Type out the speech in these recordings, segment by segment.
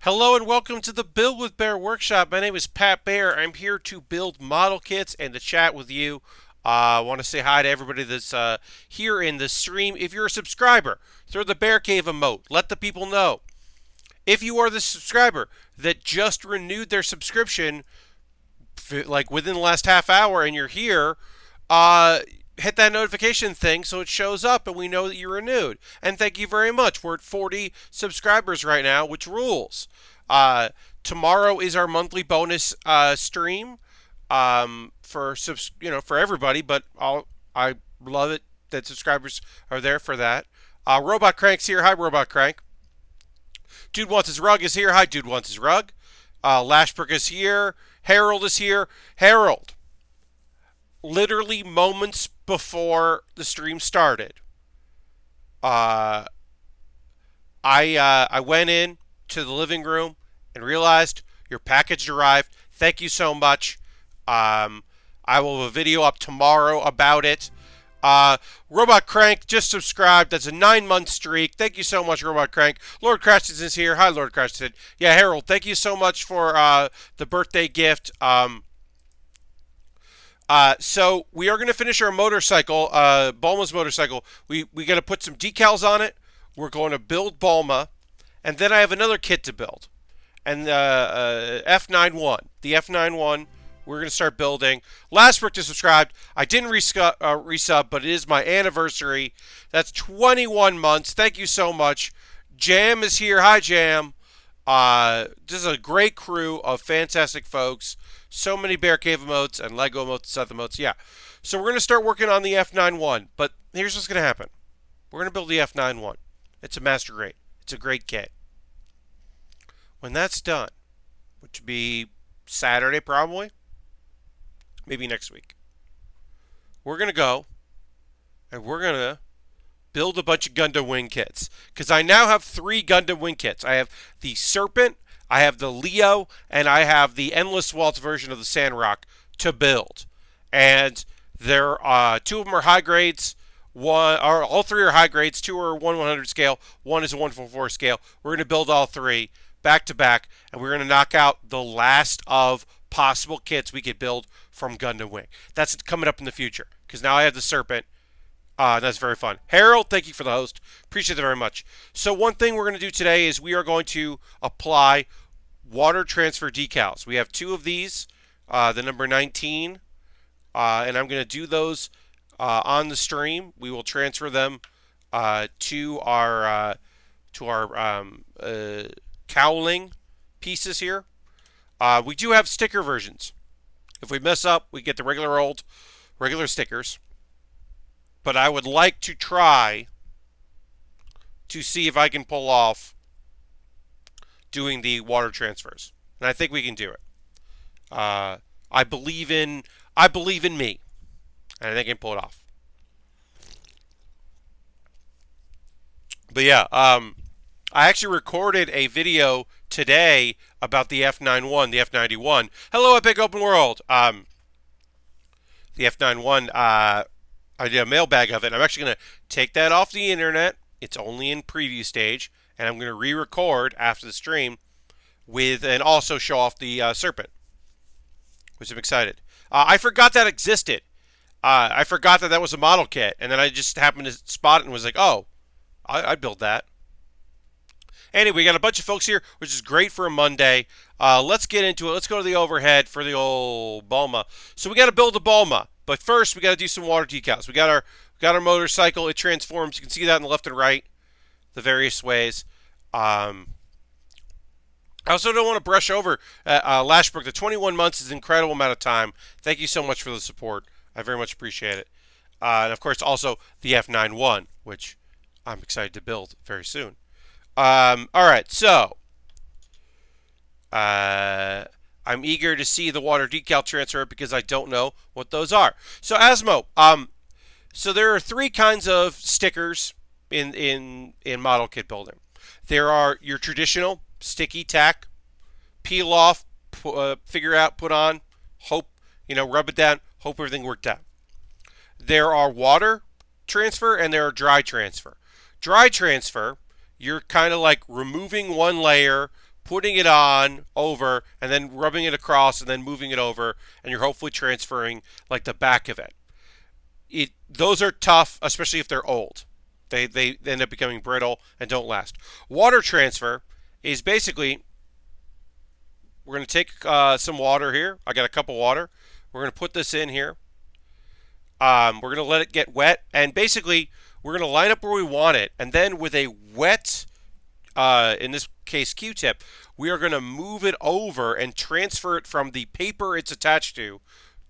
Hello and welcome to the Build with Baer workshop. My name is Pat Baer. I'm here to build model kits and to chat with you. I want to say hi to everybody that's here in the stream. If you're a subscriber, throw the Bear Cave emote. Let the people know. If you are the subscriber that just renewed their subscription, like within the last half hour, and you're here, hit that notification thing so it shows up and we know that you're renewed. And thank you very much. We're at 40 subscribers right now, which rules. Tomorrow is our monthly bonus stream for everybody, but I love it that subscribers are there for that. Robot Crank's here. Hi, Robot Crank. Dude Wants His Rug is here. Hi, Dude Wants His Rug. Lashbrook is here. Harold is here. Harold, literally moments before the stream started, I went in to the living room and realized your package arrived. Thank you so much. I will have a video up tomorrow about it. Robot Crank just subscribed. That's a 9-month streak. Thank you so much, Robot Crank. Lord Crashton is here. Hi, Lord Crashton. Yeah, Harold, thank you so much for the birthday gift. So we are going to finish our motorcycle, Bulma's motorcycle. We got to put some decals on it. We're going to build Bulma, and then I have another kit to build. And F91, the F91, we're going to start building. Last brick to subscribe. I didn't resub, but it is my anniversary. That's 21 months. Thank you so much. Jam is here. Hi, Jam. This is a great crew of fantastic folks. So many Bear Cave emotes and Lego emotes and Seth emotes. Yeah. So we're going to start working on the F91. But here's what's going to happen. We're going to build the F91. It's a master grade. It's a great kit. When that's done, which would be Saturday probably, maybe next week, we're going to go and we're going to build a bunch of Gundam Wing kits. Because I now have 3 Gundam Wing kits. I have the Serpent, I have the Leo, and I have the Endless Waltz version of the Sandrock to build. And there, 2 of them are high grades. All 3 are high grades. 2 are 1/100 scale. 1 is a 1/4 scale. We're going to build all 3 back to back, and we're going to knock out the last of possible kits we could build from Gundam Wing. That's coming up in the future, because now I have the Serpent. That's very fun. Harold, thank you for the host. Appreciate it very much. So one thing we're going to do today is we are going to apply water transfer decals. We have 2 of these, the number 19, and I'm going to do those on the stream. We will transfer them to our cowling pieces here. We do have sticker versions. If we mess up, we get the regular stickers. But I would like to try to see if I can pull off doing the water transfers, and I think we can do it. I believe in me, and I think I can pull it off. But yeah, I actually recorded a video today about the F91, the F91. Hello, Epic Open World. The F91. I did a mailbag of it. I'm actually going to take that off the internet. It's only in preview stage, and I'm going to re-record after the stream and also show off the Serpent, which I'm excited. I forgot that existed. I forgot that was a model kit, and then I just happened to spot it and was like, oh, I'd build that. Anyway, we got a bunch of folks here, which is great for a Monday. Let's get into it. Let's go to the overhead for the old Bulma. So we got to build a Bulma. But first, we got to do some water decals. We got our motorcycle. It transforms. You can see that in the left and right, the various ways. I also don't want to brush over Lashbrook. The 21 months is an incredible amount of time. Thank you so much for the support. I very much appreciate it. And of course, also the F91, which I'm excited to build very soon. All right, so I'm eager to see the water decal transfer because I don't know what those are. So Asmo, so there are 3 kinds of stickers in model kit building. There are your traditional sticky tack, peel off, figure out, put on, hope, rub it down, hope everything worked out. There are water transfer and there are dry transfer. Dry transfer, you're kind of like removing one layer, putting it on over, and then rubbing it across, and then moving it over, and you're hopefully transferring like the back of it. Those are tough, especially if they're old. They end up becoming brittle and don't last. Water transfer is basically, we're going to take some water here. I got a cup of water. We're going to put this in here. We're going to let it get wet, and basically we're going to line up where we want it, and then with a wet, in this case Q-tip, we are going to move it over and transfer it from the paper it's attached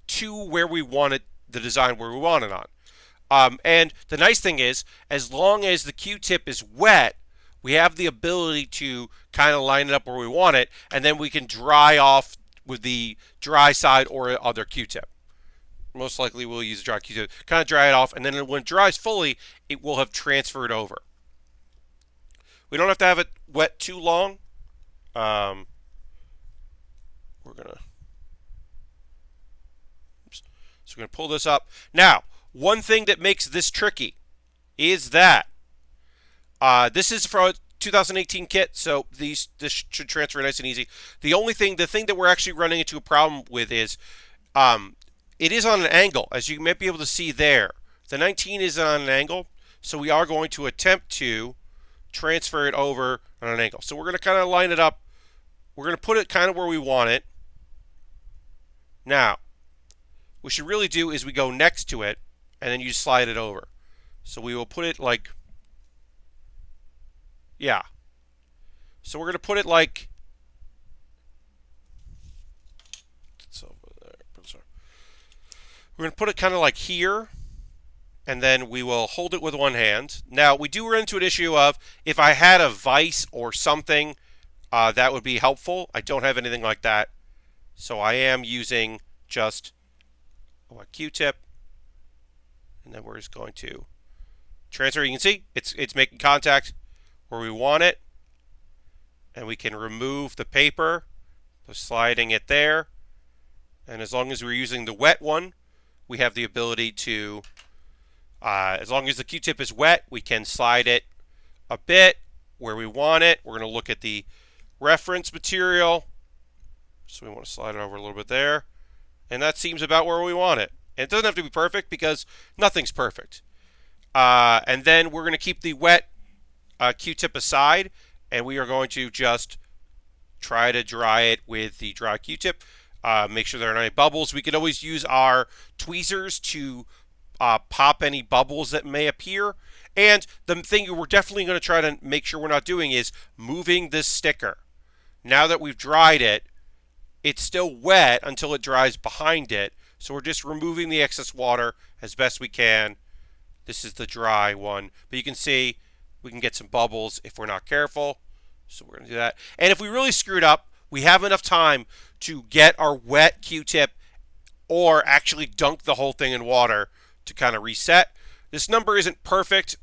to where we want it, the design where we want it on. And the nice thing is, as long as the Q-tip is wet, we have the ability to kind of line it up where we want it, and then we can dry off with the dry side or other Q-tip. Most likely we'll use a dry Q-tip, kind of dry it off, and then when it dries fully, it will have transferred over. We don't have to have it wet too long. We're going to... So we're going to pull this up. Now, one thing that makes this tricky is that this is for a 2018 kit, so this should transfer nice and easy. The thing that we're actually running into a problem with is it is on an angle, as you might be able to see there. The 19 is on an angle, so we are going to attempt to transfer it over on an angle. So we're going to kind of line it up. We're going to put it kind of where we want it. Now, what we should really do is we go next to it, and then you slide it over. So we will put it like, yeah. So we're going to put it like, we're going to put it kind of like here, and then we will hold it with one hand. Now, we do run into an issue of, if I had a vise or something, that would be helpful. I don't have anything like that, so I am using just a Q-tip, and then we're just going to transfer. You can see it's making contact where we want it, and we can remove the paper, so sliding it there, and as long as we're using the wet one, we have the ability to, as long as the Q-tip is wet, we can slide it a bit where we want it. We're going to look at the reference material, so we want to slide it over a little bit there, and that seems about where we want it. And it doesn't have to be perfect because nothing's perfect. And then we're going to keep the wet Q-tip aside, and we are going to just try to dry it with the dry Q-tip. Make sure there are no bubbles. We could always use our tweezers to pop any bubbles that may appear. And the thing we're definitely going to try to make sure we're not doing is moving this sticker. Now that we've dried it, it's still wet until it dries behind it. So we're just removing the excess water as best we can. This is the dry one. But you can see we can get some bubbles if we're not careful. So we're going to do that. And if we really screwed up, we have enough time to get our wet Q-tip or actually dunk the whole thing in water to kind of reset. This number isn't perfect.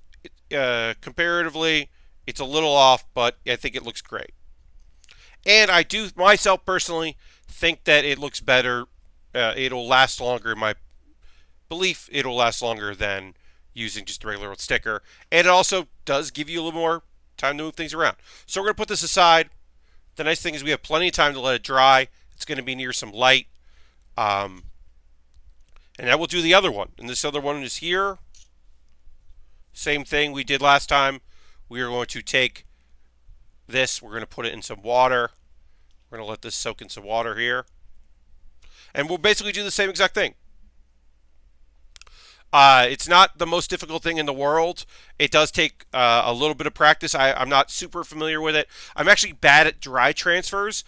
Comparatively, it's a little off, but I think it looks great. And I do, myself personally, think that it looks better. It'll last longer. In my belief, it'll last longer than using just a regular old sticker. And it also does give you a little more time to move things around. So we're going to put this aside. The nice thing is we have plenty of time to let it dry. It's going to be near some light. And I will do the other one. And this other one is here. Same thing we did last time. We are going to take this. We're going to put it in some water. We're going to let this soak in some water here. And we'll basically do the same exact thing. It's not the most difficult thing in the world. It does take a little bit of practice. I'm not super familiar with it. I'm actually bad at dry transfers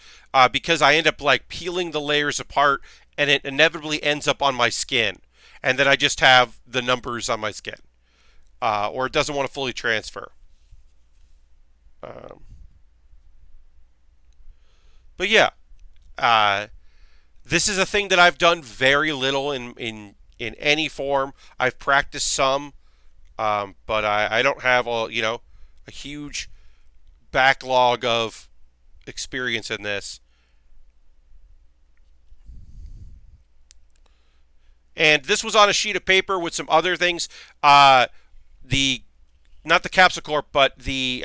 because I end up like peeling the layers apart, and it inevitably ends up on my skin. And then I just have the numbers on my skin. Or it doesn't want to fully transfer. But yeah, this is a thing that I've done very little in any form. I've practiced some, but I don't have a huge backlog of experience in this. And this was on a sheet of paper with some other things. Not the capsule corp, but the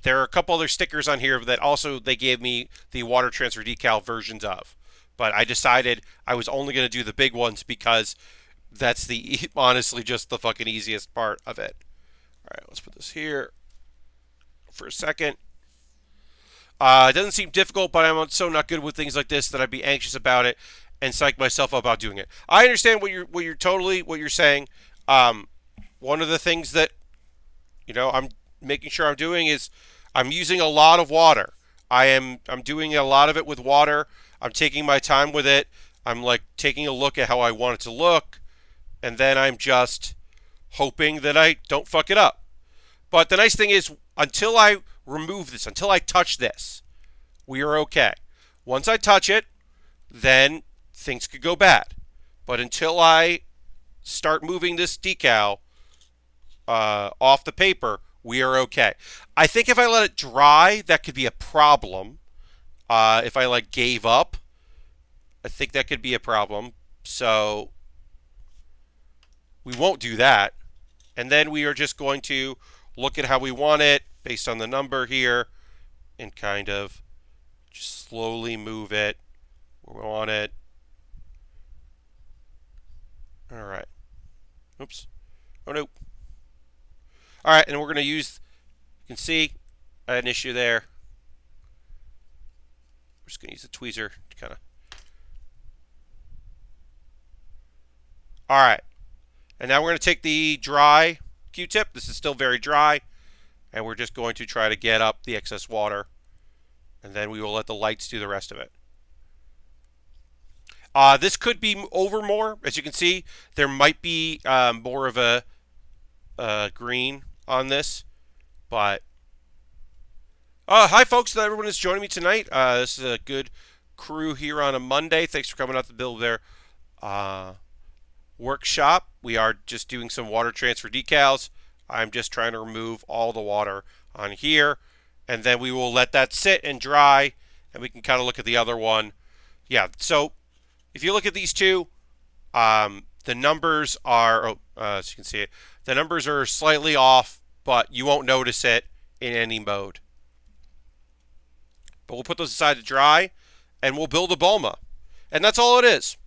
There are a couple other stickers on here that also they gave me the water transfer decal versions of. But I decided I was only going to do the big ones because that's the honestly just the fucking easiest part of it. All right, let's put this here for a second. It doesn't seem difficult, but I'm so not good with things like this that I'd be anxious about it and psych myself up about doing it. I understand what you're saying. One of the things that I'm making sure I'm doing is I'm using a lot of water. I'm doing a lot of it with water. I'm taking my time with it. I'm like taking a look at how I want it to look, and then I'm just hoping that I don't fuck it up. But the nice thing is, until I remove this, until I touch this, we are okay. Once I touch it, then things could go bad. But until I start moving this decal off the paper, we are okay. I think if I let it dry, that could be a problem. If I gave up, I think that could be a problem. So we won't do that. And then we are just going to look at how we want it based on the number here and kind of just slowly move it where we want it. All right. Oops. Oh, no. All right, and we're going to use, you can see I had an issue there. We're just going to use the tweezer to kind of. All right. And now we're going to take the dry Q-tip. This is still very dry. And we're just going to try to get up the excess water. And then we will let the lights do the rest of it. This could be over more. As you can see, there might be more of a green on this. But hi, folks. Everyone is joining me tonight. This is a good crew here on a Monday. Thanks for coming out to build their workshop. We are just doing some water transfer decals. I'm just trying to remove all the water on here. And then we will let that sit and dry. And we can kind of look at the other one. Yeah, so if you look at these two, the numbers are, as you can see it, the numbers are slightly off, but you won't notice it in any mode. But we'll put those aside to dry, and we'll build a Bulma. And that's all it is.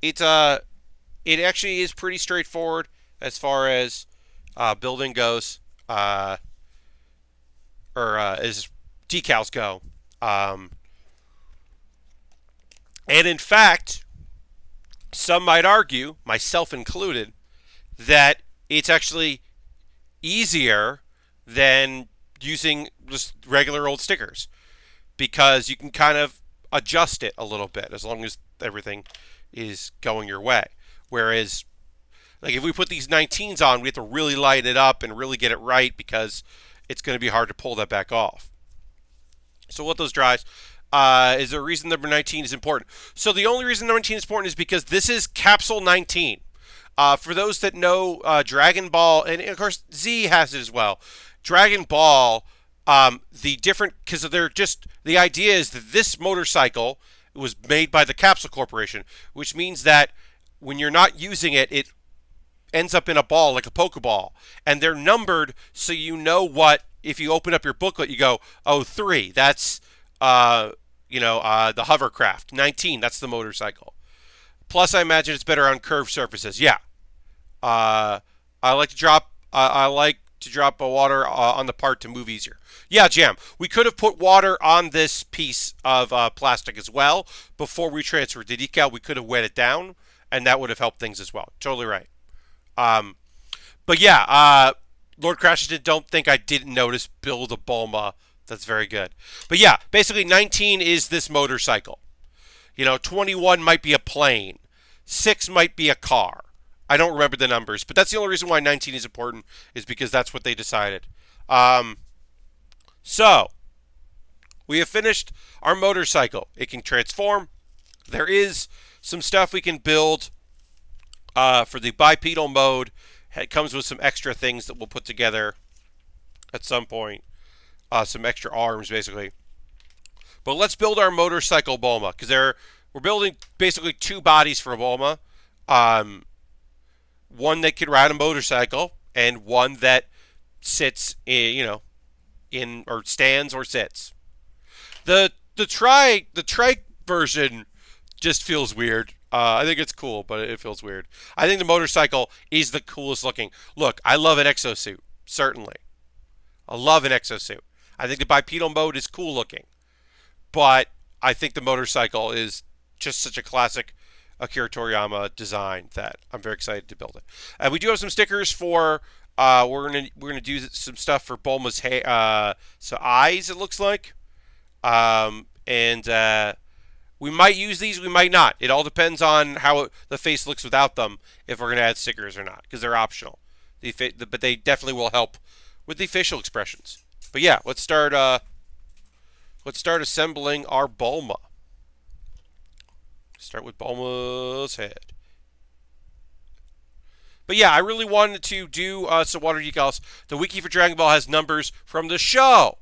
It actually is pretty straightforward as far as building goes, as decals go. And in fact, some might argue, myself included, that it's actually easier than using just regular old stickers because you can kind of adjust it a little bit as long as everything is going your way. Whereas, if we put these 19s on, we have to really light it up and really get it right because it's going to be hard to pull that back off. So what those dries, is there a reason number 19 is important? So the only reason number 19 is important is because this is Capsule 19. For those that know Dragon Ball, and of course Z has it as well. Dragon Ball, because they're just, the idea is that this motorcycle was made by the Capsule Corporation, which means that when you're not using it, it ends up in a ball like a Pokeball. And they're numbered so you know what, if you open up your booklet, you go, oh, 3, that's, the hovercraft. 19, that's the motorcycle. Plus, I imagine it's better on curved surfaces. Yeah. I like to drop a water on the part to move easier. Yeah, Jam. We could have put water on this piece of plastic as well before we transferred the decal. We could have wet it down, and that would have helped things as well. Totally right. But yeah, Lord Crashington, don't think I didn't notice build a Bulma. That's very good. But yeah, basically 19 is this motorcycle. 21 might be a plane. 6 might be a car. I don't remember the numbers, but that's the only reason why 19 is important, is because that's what they decided. So, we have finished our motorcycle. It can transform. There is some stuff we can build for the bipedal mode. It comes with some extra things that we'll put together at some point. Some extra arms, basically. But let's build our motorcycle Bulma, because we're building basically 2 bodies for Bulma. One that can ride a motorcycle, and one that sits, in in or stands or sits. The trike version just feels weird. I think it's cool, but it feels weird. I think the motorcycle is the coolest looking. Look, I love an exosuit, certainly. I love an exosuit. I think the bipedal mode is cool looking, but I think the motorcycle is just such a classic Akira Toriyama design that I'm very excited to build it. We do have some stickers for. We're gonna do some stuff for Bulma's eyes. It looks like, and we might use these. We might not. It all depends on how the face looks without them. If we're gonna add stickers or not, because they're optional. But they definitely will help with the facial expressions. But yeah, let's start assembling our Bulma. Start with Bulma's head. But yeah, I really wanted to do some water decals. The wiki for Dragon Ball has numbers from the show.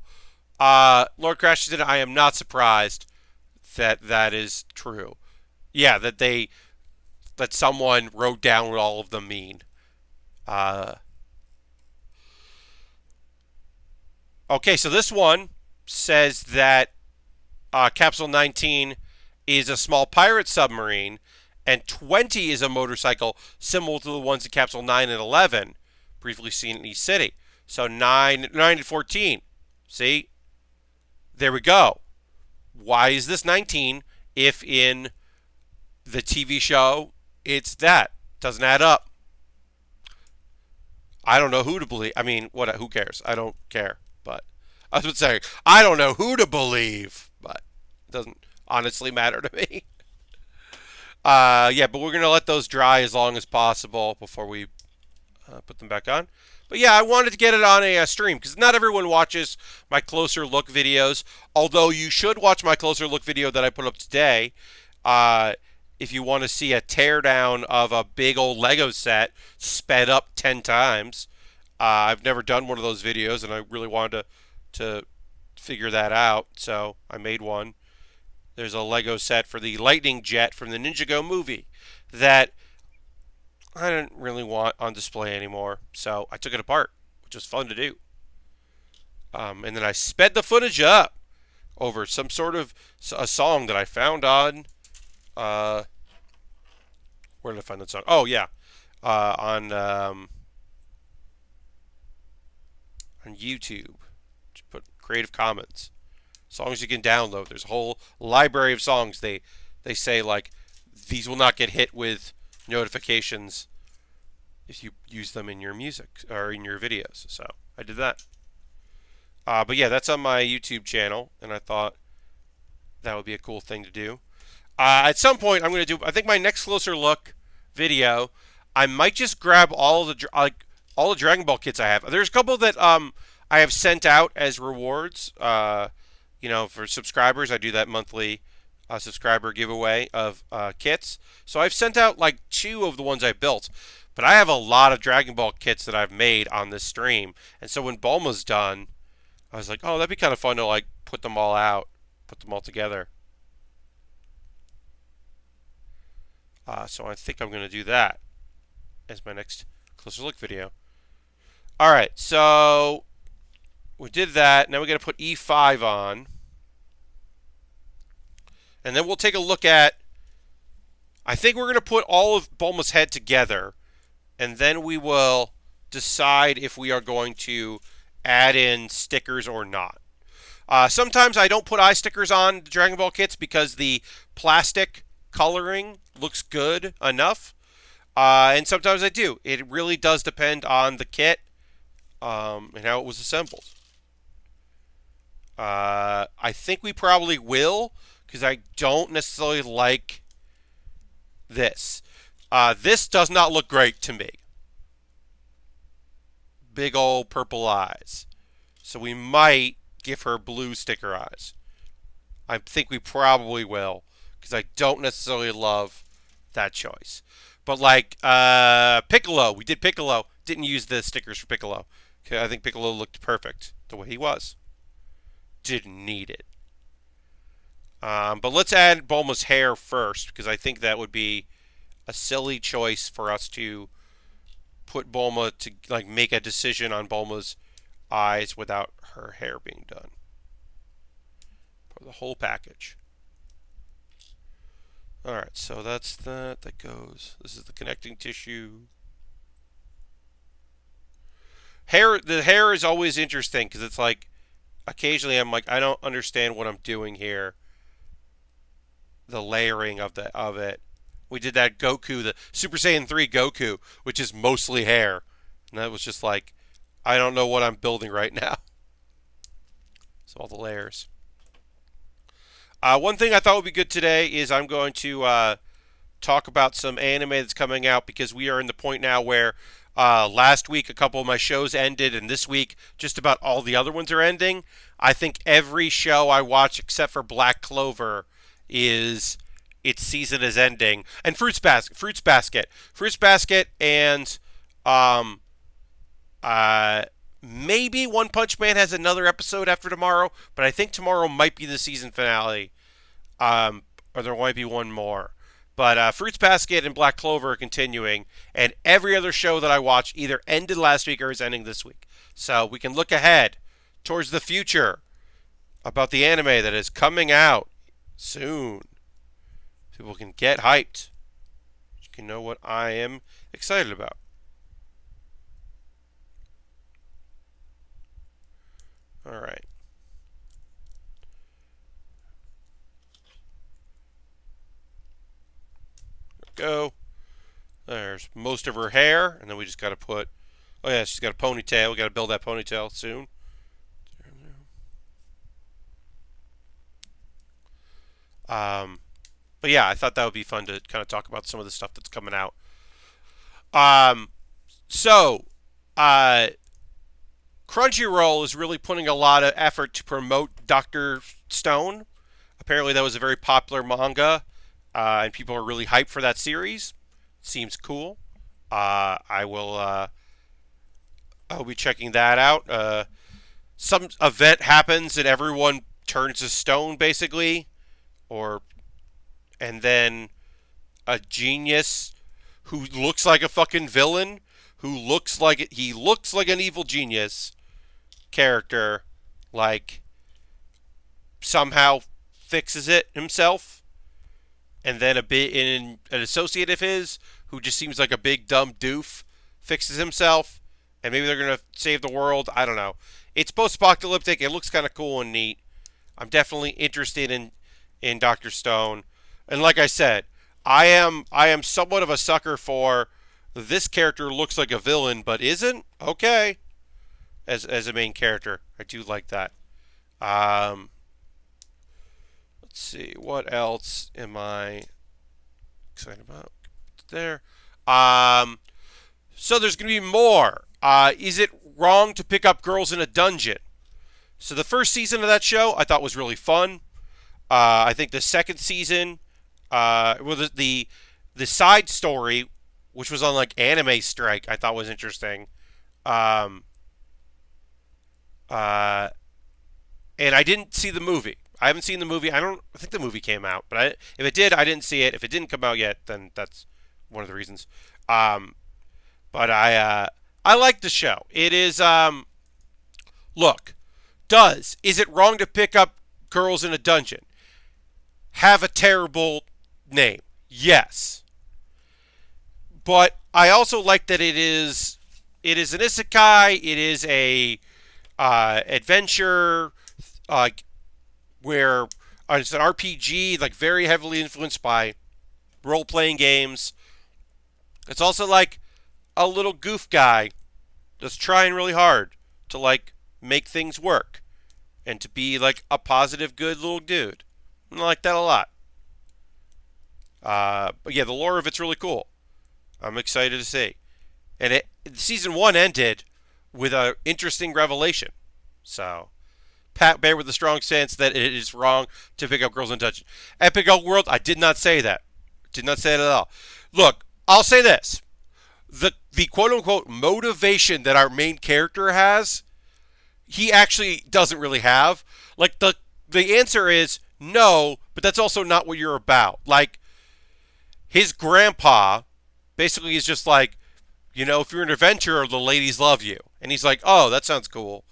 Lord Crash said, I am not surprised that is true. Yeah, that someone wrote down what all of them mean. Okay, so this one says that Capsule 19 is a small pirate submarine, and 20 is a motorcycle similar to the ones in Capsule 9 and 11, briefly seen in East City. So 9 and 14. See? There we go. Why is this 19 if in the TV show it's that? Doesn't add up. I don't know who to believe. I mean, who cares? I don't care. But I was saying, I don't know who to believe, but it doesn't honestly matter to me. Yeah, but we're going to let those dry as long as possible before we put them back on. But yeah, I wanted to get it on a stream because not everyone watches my closer look videos, although you should watch my closer look video that I put up today if you want to see a teardown of a big old Lego set sped up 10 times. I've never done one of those videos, and I really wanted to figure that out, so I made one. There's a Lego set for the Lightning Jet from the Ninjago movie that I didn't really want on display anymore, so I took it apart, which was fun to do. And then I sped the footage up over some sort of a song that I found on where did I find that song? Oh yeah, on YouTube. Just put Creative Commons. Songs you can download. There's a whole library of songs. They say like these will not get hit with notifications if you use them in your music or in your videos. So I did that. But yeah, that's on my YouTube channel, and I thought that would be a cool thing to do. At some point, I'm going to do. I think my next closer look video, I might just grab all the Dragon Ball kits I have. There's a couple that I have sent out as rewards. For subscribers, I do that monthly subscriber giveaway of kits. So I've sent out like 2 of the ones I built, but I have a lot of Dragon Ball kits that I've made on this stream. And so when Bulma's done, I was like, oh, that'd be kind of fun to like put them all out, put them all together. So I think I'm going to do that as my next closer look video. All right, so we did that. Now we got to put E5 on. And then we'll take a look at, I think we're going to put all of Bulma's head together. And then we will decide if we are going to add in stickers or not. Sometimes I don't put eye stickers on the Dragon Ball kits because the plastic coloring looks good enough. And sometimes I do. It really does depend on the kit and how it was assembled. I think we probably will, because I don't necessarily like this. This does not look great to me. Big old purple eyes. So we might give her blue sticker eyes. I think we probably will, because I don't necessarily love that choice. But like Piccolo, we did Piccolo. Didn't use the stickers for Piccolo. I think Piccolo looked perfect the way he was. Didn't need it. But let's add Bulma's hair first, because I think that would be a silly choice for us to put Bulma to like make a decision on Bulma's eyes without her hair being done. For the whole package. Alright, so that's that. That goes. This is the connecting tissue. The hair is always interesting because it's like, occasionally I'm like, I don't understand what I'm doing here. The layering of it. We did that Goku, the Super Saiyan 3 Goku, which is mostly hair. And that was just like, I don't know what I'm building right now. So all the layers. One thing I thought would be good today is I'm going to talk about some anime that's coming out because we are in the point now where last week a couple of my shows ended and this week just about all the other ones are ending. I think every show I watch except for Black Clover its season is ending. And Fruits Basket, and maybe One Punch Man has another episode after tomorrow, but I think tomorrow might be the season finale, or there might be one more. But Fruits Basket and Black Clover are continuing, and every other show that I watch either ended last week or is ending this week. So we can look ahead towards the future about the anime that is coming out soon. People can get hyped. You can know what I am excited about. All right. Go. There's most of her hair, and then we just got to put. Oh yeah, she's got a ponytail. We got to build that ponytail soon. But yeah, I thought that would be fun to kind of talk about some of the stuff that's coming out. So, Crunchyroll is really putting a lot of effort to promote Dr. Stone. Apparently, that was a very popular manga, and people are really hyped for that series. Seems cool. I'll be checking that out. Some event happens and everyone turns to stone, basically, and then a genius who looks like a fucking villain, he looks like an evil genius character, like somehow fixes it himself, and then an associate of his who just seems like a big dumb doof fixes himself, and maybe they're gonna save the world. I don't know. It's post-apocalyptic. It looks kind of cool and neat. I'm definitely interested in Dr. Stone, and like I said, I am somewhat of a sucker for this character looks like a villain but isn't. Okay. As a main character, I do like that. Let's see, what else am I excited about? There. So there's going to be more. Is it wrong to pick up girls in a dungeon? So the first season of that show I thought was really fun. I think the second season, the side story, which was on like Anime Strike, I thought was interesting. And I didn't see the movie. I haven't seen the movie. I think the movie came out, but if it did, I didn't see it. If it didn't come out yet, then that's one of the reasons. But I like the show. It is look, is it wrong to pick up girls in a dungeon? Have a terrible name. Yes. But I also like that it is an isekai, it is a adventure, where it's an RPG, like very heavily influenced by role-playing games. It's also like a little goof guy that's trying really hard to like make things work and to be like a positive, good little dude. I like that a lot. But yeah, the lore of it's really cool. I'm excited to see. And season 1 ended with an interesting revelation. So, Baer with the strong sense that it is wrong to pick up girls in dungeon. Epic Elk World, I did not say that. Did not say it at all. Look, I'll say this. The quote-unquote motivation that our main character has, he actually doesn't really have. Like, the answer is no, but that's also not what you're about. Like, his grandpa basically is just like, if you're an adventurer, the ladies love you. And he's like, oh, that sounds cool.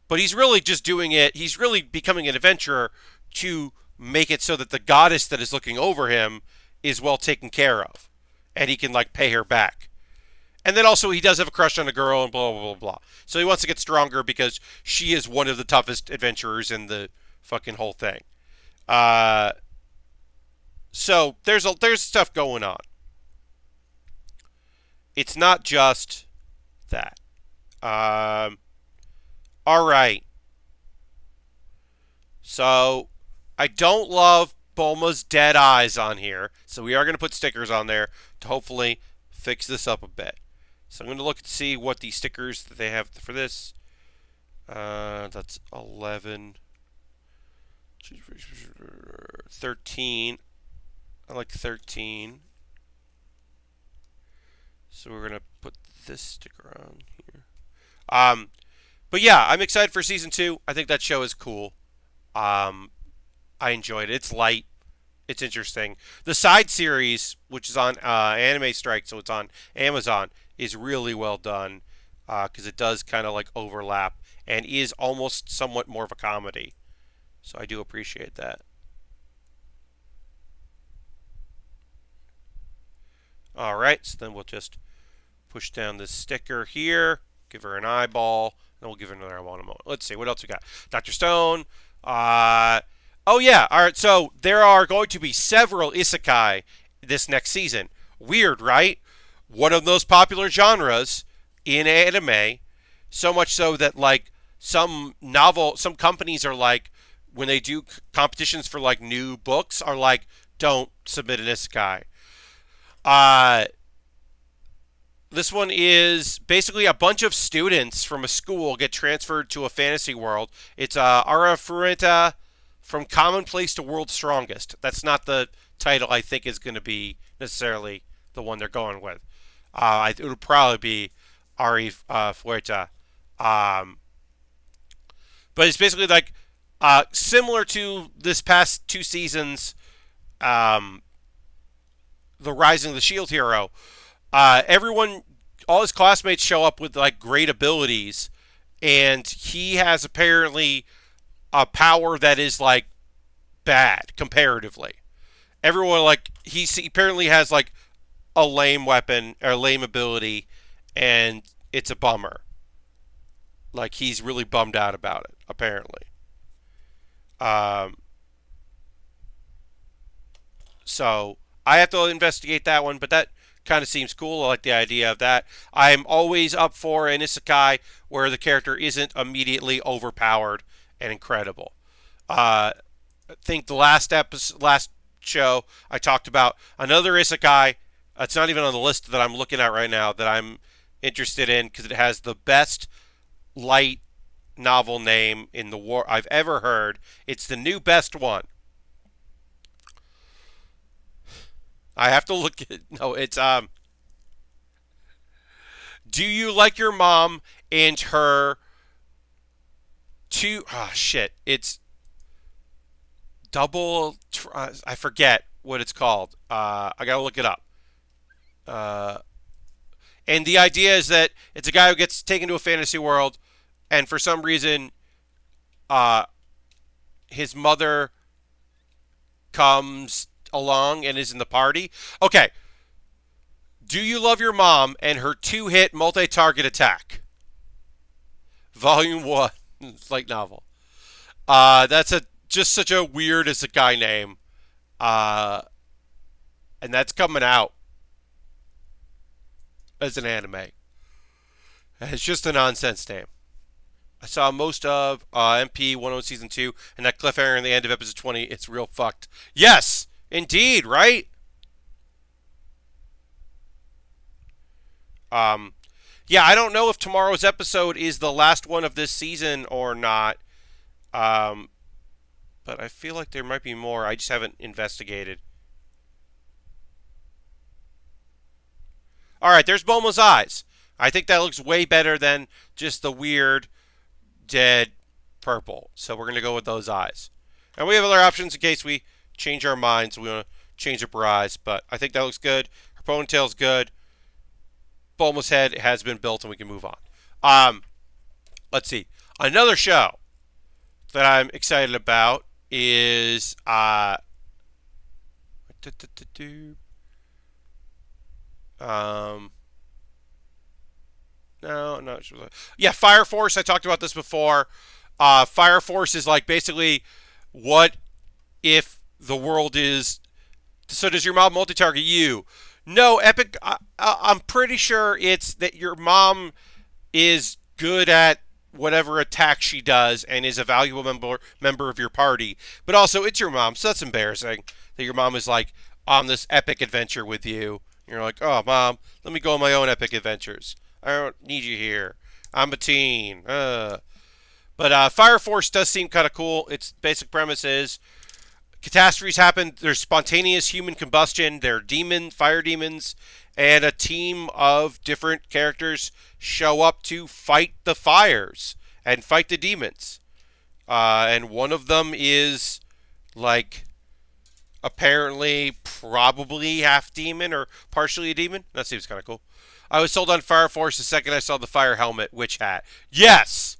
But he's really just doing it. He's really becoming an adventurer to make it so that the goddess that is looking over him is well taken care of, and he can like pay her back. And then also he does have a crush on a girl and blah blah blah blah. So he wants to get stronger because she is one of the toughest adventurers in the fucking whole thing. Uh, so there's stuff going on. It's not just that. All right. So I don't love Bulma's dead eyes on here, so we are going to put stickers on there to hopefully fix this up a bit. So I'm going to look to see what the stickers that they have for this. That's 11, 13. I like 13. So we're going to put this sticker on here. But yeah, I'm excited for season 2. I think that show is cool. I enjoyed it. It's light. It's interesting. The side series, which is on Anime Strike, so it's on Amazon, is really well done because it does kind of like overlap and is almost somewhat more of a comedy. So I do appreciate that. All right, so then we'll just push down this sticker here, give her an eyeball, and we'll give her another eyeball in a moment. Let's see, what else we got? Dr. Stone. Oh, yeah. All right, so there are going to be several isekai this next season. Weird, right? One of those popular genres in anime, so much so that, like, some companies are like, when they do competitions for, like, new books, are like, don't submit an isekai. This one is basically a bunch of students from a school get transferred to a fantasy world. It's Ara Fureta from Commonplace to World's Strongest. That's not the title I think is going to be necessarily the one they're going with. It would probably be Ari Fuerta. But it's basically like similar to this past 2 seasons, The Rising of the Shield Hero. All his classmates show up with like great abilities, and he has apparently a power that is like bad comparatively. Everyone like he apparently has like a lame weapon or a lame ability, and it's a bummer. Like he's really bummed out about it apparently. So I have to investigate that one, but that kind of seems cool. I like the idea of that. I'm always up for an isekai where the character isn't immediately overpowered and incredible. I think the last show I talked about another isekai. It's not even on the list that I'm looking at right now that I'm interested in because it has the best light novel name in the war I've ever heard. It's the new best one. I have to look at no, it's Do You Like Your Mom and Her Two shit. It's I forget what it's called. I got to look it up. And the idea is that it's a guy who gets taken to a fantasy world and for some reason his mother comes along and is in the party. Okay. Do You Love Your Mom and Her 2-Hit Multi-Target Attack. Volume 1. Light novel. That's just such a weird isekai name. And that's coming out as an anime. It's just a nonsense name. I saw most of MP101 Season 2 and that cliffhanger in the end of episode 20. It's real fucked. Yes! Indeed, right? Yeah, I don't know if tomorrow's episode is the last one of this season or not. But I feel like there might be more. I just haven't investigated. Alright, there's Bulma's eyes. I think that looks way better than just the weird, dead purple. So we're going to go with those eyes. And we have other options in case we change our minds. We want to change up her eyes. But I think that looks good. Her ponytail's good. Bulma's head has been built and we can move on. Let's see. Another show that I'm excited about is um no, yeah, Fire Force. I talked about this before. Fire Force is like basically what if the world is. So does your mom multi-target you? No, Epic. I'm pretty sure it's that your mom is good at whatever attack she does and is a valuable member of your party. But also, it's your mom, so that's embarrassing that your mom is like on this epic adventure with you. You're like, oh, mom, let me go on my own epic adventures. I don't need you here. I'm a teen. But Fire Force does seem kind of cool. Its basic premise is catastrophes happen. There's spontaneous human combustion. There are fire demons, and a team of different characters show up to fight the fires and fight the demons. And one of them is like apparently probably half demon or partially a demon. That seems kind of cool. I was sold on Fire Force the second I saw the fire helmet witch hat. Yes!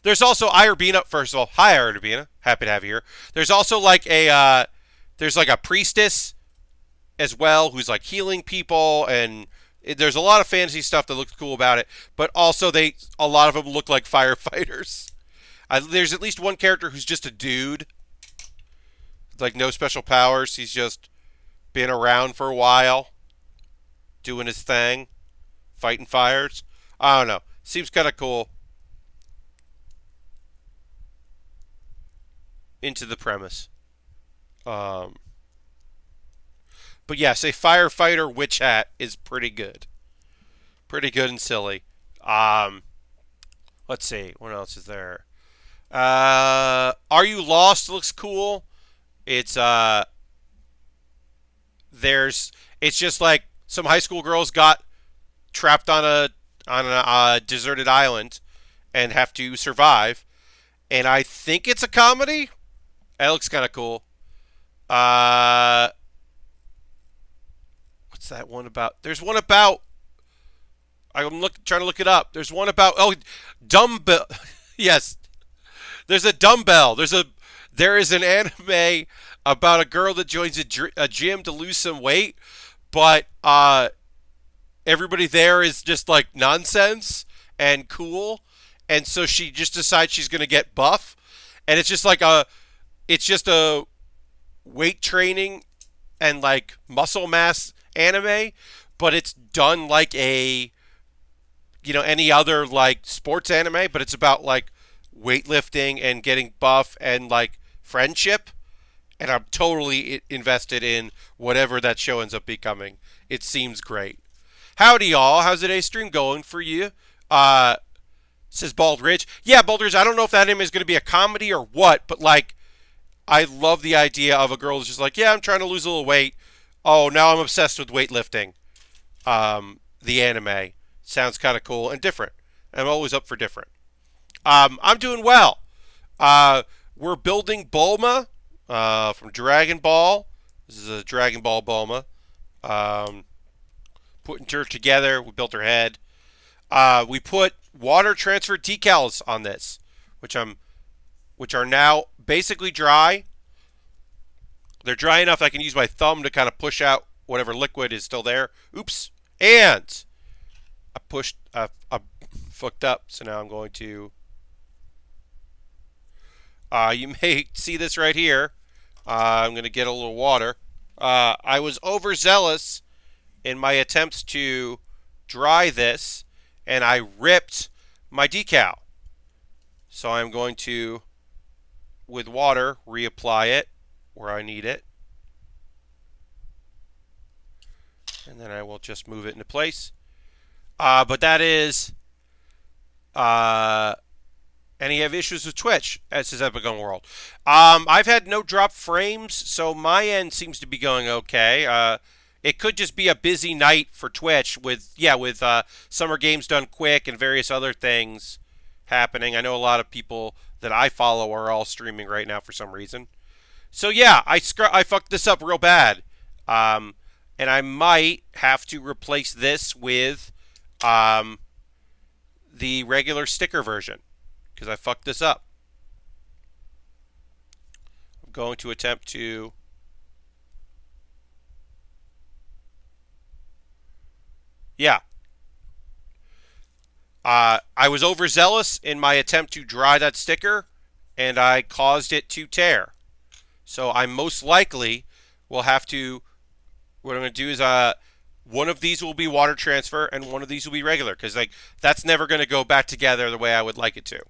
There's also Irbina. First of all, hi Irbina. Happy to have you here. There's also like there's like a priestess as well who's like healing people, and there's a lot of fantasy stuff that looks cool about it. But also a lot of them look like firefighters. There's at least one character who's just a dude, like no special powers. He's just been around for a while, doing his thing, fighting fires. I don't know. Seems kind of cool. Into the premise. But yes, a firefighter witch hat is pretty good. Pretty good and silly. Let's see. What else is there? Are You Lost looks cool. It's there's it's just like some high school girls got trapped on a deserted island and have to survive. And I think it's a comedy. That looks kind of cool. What's that one about? There's one about. Trying to look it up. There's one about dumbbell. Yes, there's a dumbbell. There is an anime about a girl that joins a gym to lose some weight, but everybody there is just like nonsense and cool, and so she just decides she's gonna get buff, and it's just a weight training and like muscle mass anime, but it's done like a any other like sports anime, but it's about like weightlifting and getting buff and like friendship, and I'm totally invested in whatever that show ends up becoming. It seems great. Howdy y'all, how's today's stream going for you? Says Bald Ridge. Yeah, Bald Ridge, I don't know if that anime is going to be a comedy or what, but like I love the idea of a girl who's just like, yeah, I'm trying to lose a little weight. Oh, now I'm obsessed with weightlifting. The anime sounds kind of cool and different. I'm always up for different. I'm doing well. We're building Bulma from Dragon Ball. This is a Dragon Ball Bulma. Putting her together. We built her head. We put water transfer decals on this, which are now basically dry. They're dry enough I can use my thumb to kind of push out whatever liquid is still there. Oops. And I fucked up, so now I'm going to you may see this right here. I'm going to get a little water. I was overzealous in my attempts to dry this, and I ripped my decal. So I'm going to, with water, reapply it where I need it. And then I will just move it into place. But that is... and you have issues with Twitch, as says Epic on World. I've had no drop frames, so my end seems to be going okay. It could just be a busy night for Twitch with Summer Games Done Quick and various other things happening. I know a lot of people that I follow are all streaming right now for some reason. So yeah, I fucked this up real bad. And I might have to replace this with the regular sticker version, because I fucked this up. I'm going to attempt to... Yeah. I was overzealous in my attempt to dry that sticker, and I caused it to tear. So I most likely will have to... What I'm going to do is one of these will be water transfer, and one of these will be regular, because like that's never going to go back together the way I would like it to.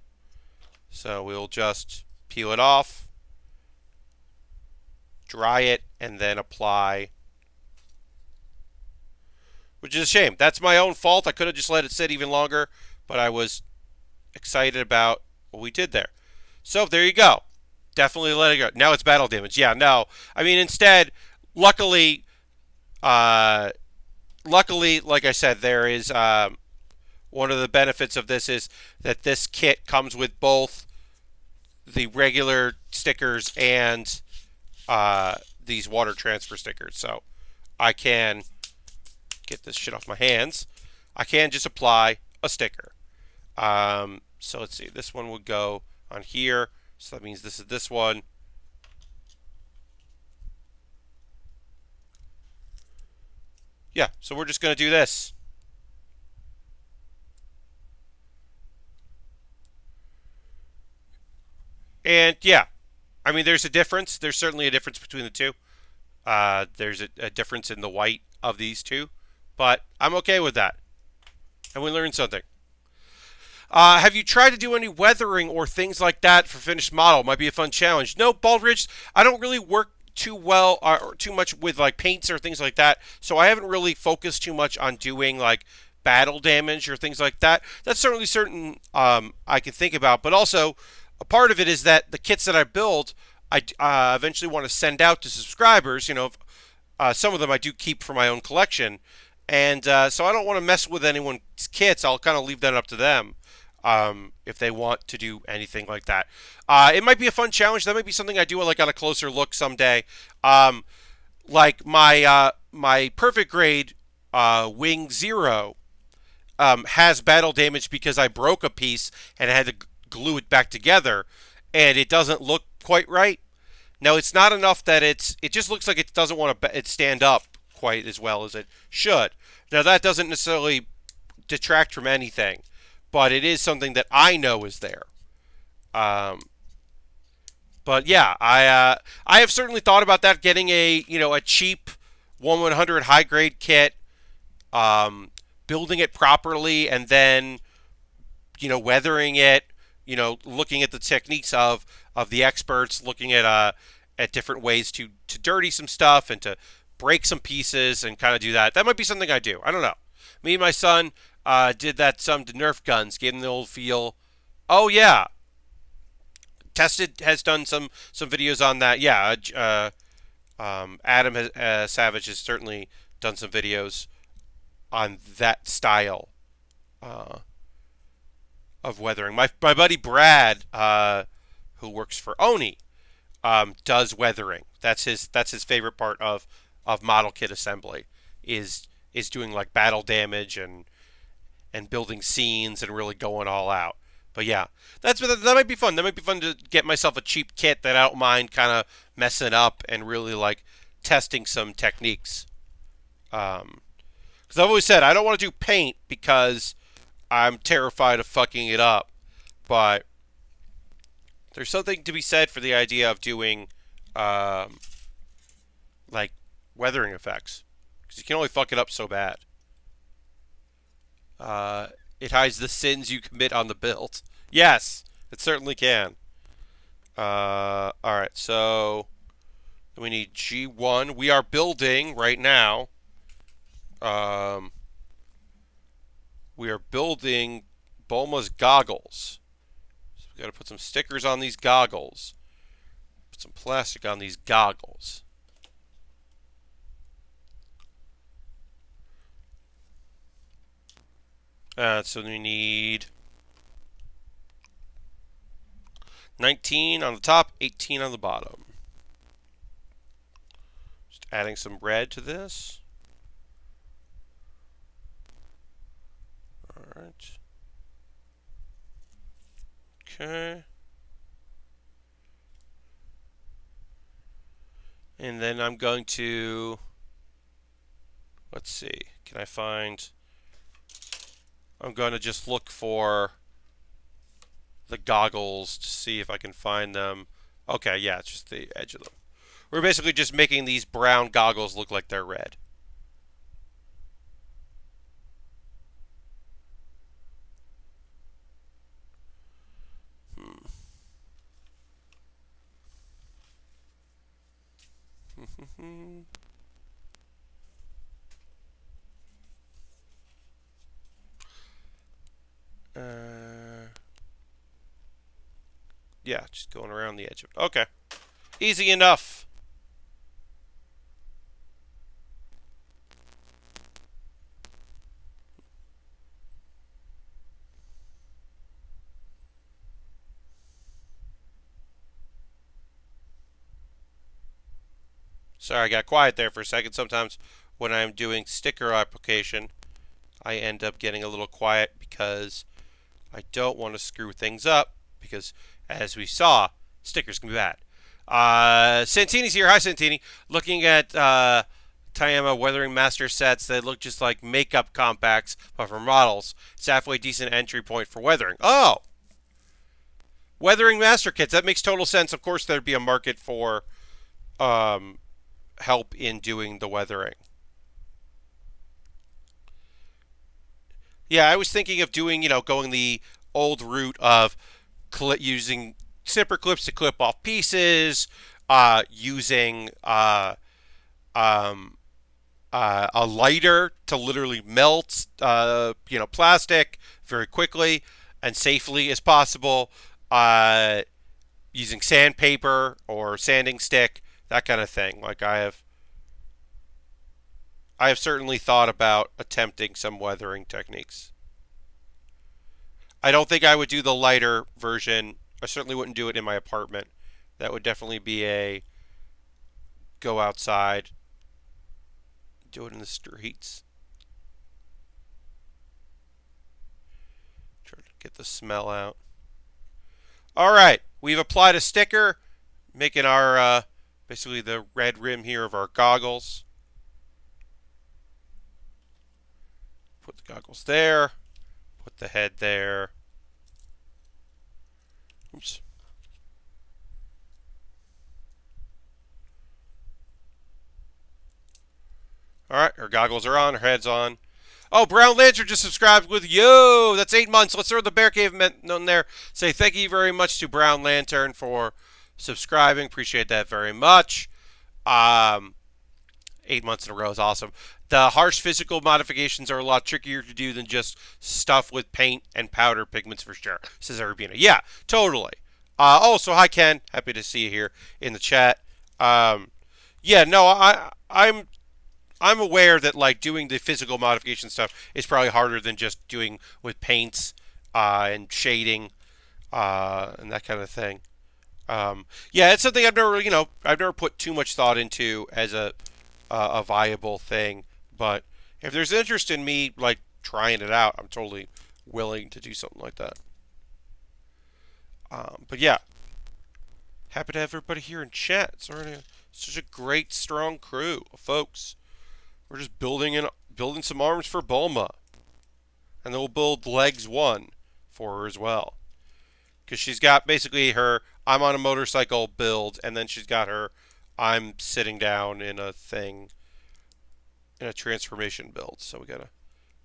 So we'll just peel it off, dry it, and then apply. Which is a shame. That's my own fault. I could have just let it sit even longer, but I was excited about what we did there. So there you go. Definitely let it go. Now it's battle damage. Yeah, no. I mean, instead, luckily, like I said, there is one of the benefits of this is that this kit comes with both the regular stickers and these water transfer stickers. So I can get this shit off my hands. I can just apply a sticker. So let's see. This one would go on here. So that means this is this one. Yeah, so we're just going to do this. And yeah, I mean, there's a difference. There's certainly a difference between the two. There's a difference in the white of these two. But I'm okay with that. And we learned something. Have you tried to do any weathering or things like that for finished model? Might be a fun challenge. No, Baldridge, I don't really work too well or too much with like paints or things like that. So I haven't really focused too much on doing like battle damage or things like that. That's certainly certain I can think about. But also, a part of it is that the kits that I build, I eventually want to send out to subscribers. You know, some of them I do keep for my own collection. And so I don't want to mess with anyone's kits. I'll kind of leave that up to them if they want to do anything like that. It might be a fun challenge. That might be something I do like on a closer look someday. Like my perfect grade Wing Zero has battle damage because I broke a piece and I had to glue it back together, and it doesn't look quite right. Now it's not enough that it just looks like it doesn't want to stand up quite as well as it should. Now that doesn't necessarily detract from anything, but it is something that I know is there. But yeah, I have certainly thought about that, getting a cheap 1/100 high grade kit, building it properly, and then weathering it. Looking at the techniques of the experts, looking at different ways to dirty some stuff and to break some pieces and kind of do that. That might be something I do. I don't know. Me and my son did that some to Nerf guns, gave them the old feel. Oh yeah, Tested has done some videos on that. Yeah, Adam Savage has certainly done some videos on that style of weathering. My buddy Brad, who works for Oni, does weathering. That's his favorite part of model kit assembly is doing like battle damage and building scenes and really going all out. But yeah, that might be fun. That might be fun to get myself a cheap kit that I don't mind kind of messing up and really like testing some techniques. Because I've always said I don't want to do paint because I'm terrified of fucking it up. But there's something to be said for the idea of doing like weathering effects, because you can only fuck it up so bad. It hides the sins you commit on the build. Yes, it certainly can. Alright, so we need G1. We are building right now. We are building Bulma's goggles. So we got to put some stickers on these goggles. Put some plastic on these goggles. So we need 19 on the top, 18 on the bottom. Just adding some red to this. Alright. Okay. And then I'm going to, let's see, can I find, I'm going to just look for the goggles to see if I can find them. Okay, yeah, it's just the edge of them. We're basically just making these brown goggles look like they're red. Yeah, just going around the edge of it. Okay. Easy enough. Sorry, I got quiet there for a second. Sometimes when I'm doing sticker application, I end up getting a little quiet because I don't want to screw things up because, as we saw, stickers can be bad. Santini's here. Hi, Santini. Looking at Tayama Weathering Master sets that look just like makeup compacts, but for models. It's halfway decent entry point for weathering. Oh! Weathering Master kits. That makes total sense. Of course, there'd be a market for help in doing the weathering. Yeah, I was thinking of doing, going the old route of using snipper clips to clip off pieces, using a lighter to literally melt, plastic very quickly and safely as possible, using sandpaper or sanding stick, that kind of thing. Like I have certainly thought about attempting some weathering techniques. I don't think I would do the lighter version. I certainly wouldn't do it in my apartment. That would definitely be a go outside, do it in the streets. Try to get the smell out. All right, we've applied a sticker, making our basically the red rim here of our goggles. Put the goggles there. Put the head there. Oops. All right, our goggles are on, our head's on. Oh, Brown Lantern just subscribed with yo. That's 8 months. Let's throw the Bear Cave on there. Say thank you very much to Brown Lantern for subscribing. Appreciate that very much. 8 months in a row is awesome. The harsh physical modifications are a lot trickier to do than just stuff with paint and powder pigments for sure, says Arabina. Yeah, totally. So hi Ken, happy to see you here in the chat. Yeah, no, I'm aware that like doing the physical modification stuff is probably harder than just doing with paints and shading and that kind of thing. Yeah, it's something I've never put too much thought into as a viable thing. But if there's interest in me like trying it out, I'm totally willing to do something like that. But yeah, happy to have everybody here in chat. It's already such a great, strong crew of folks. We're just building some arms for Bulma, and then we'll build legs 1 for her as well, because she's got basically her I'm on a motorcycle build, and then she's got her I'm sitting down in a thing, in a transformation build. So we gotta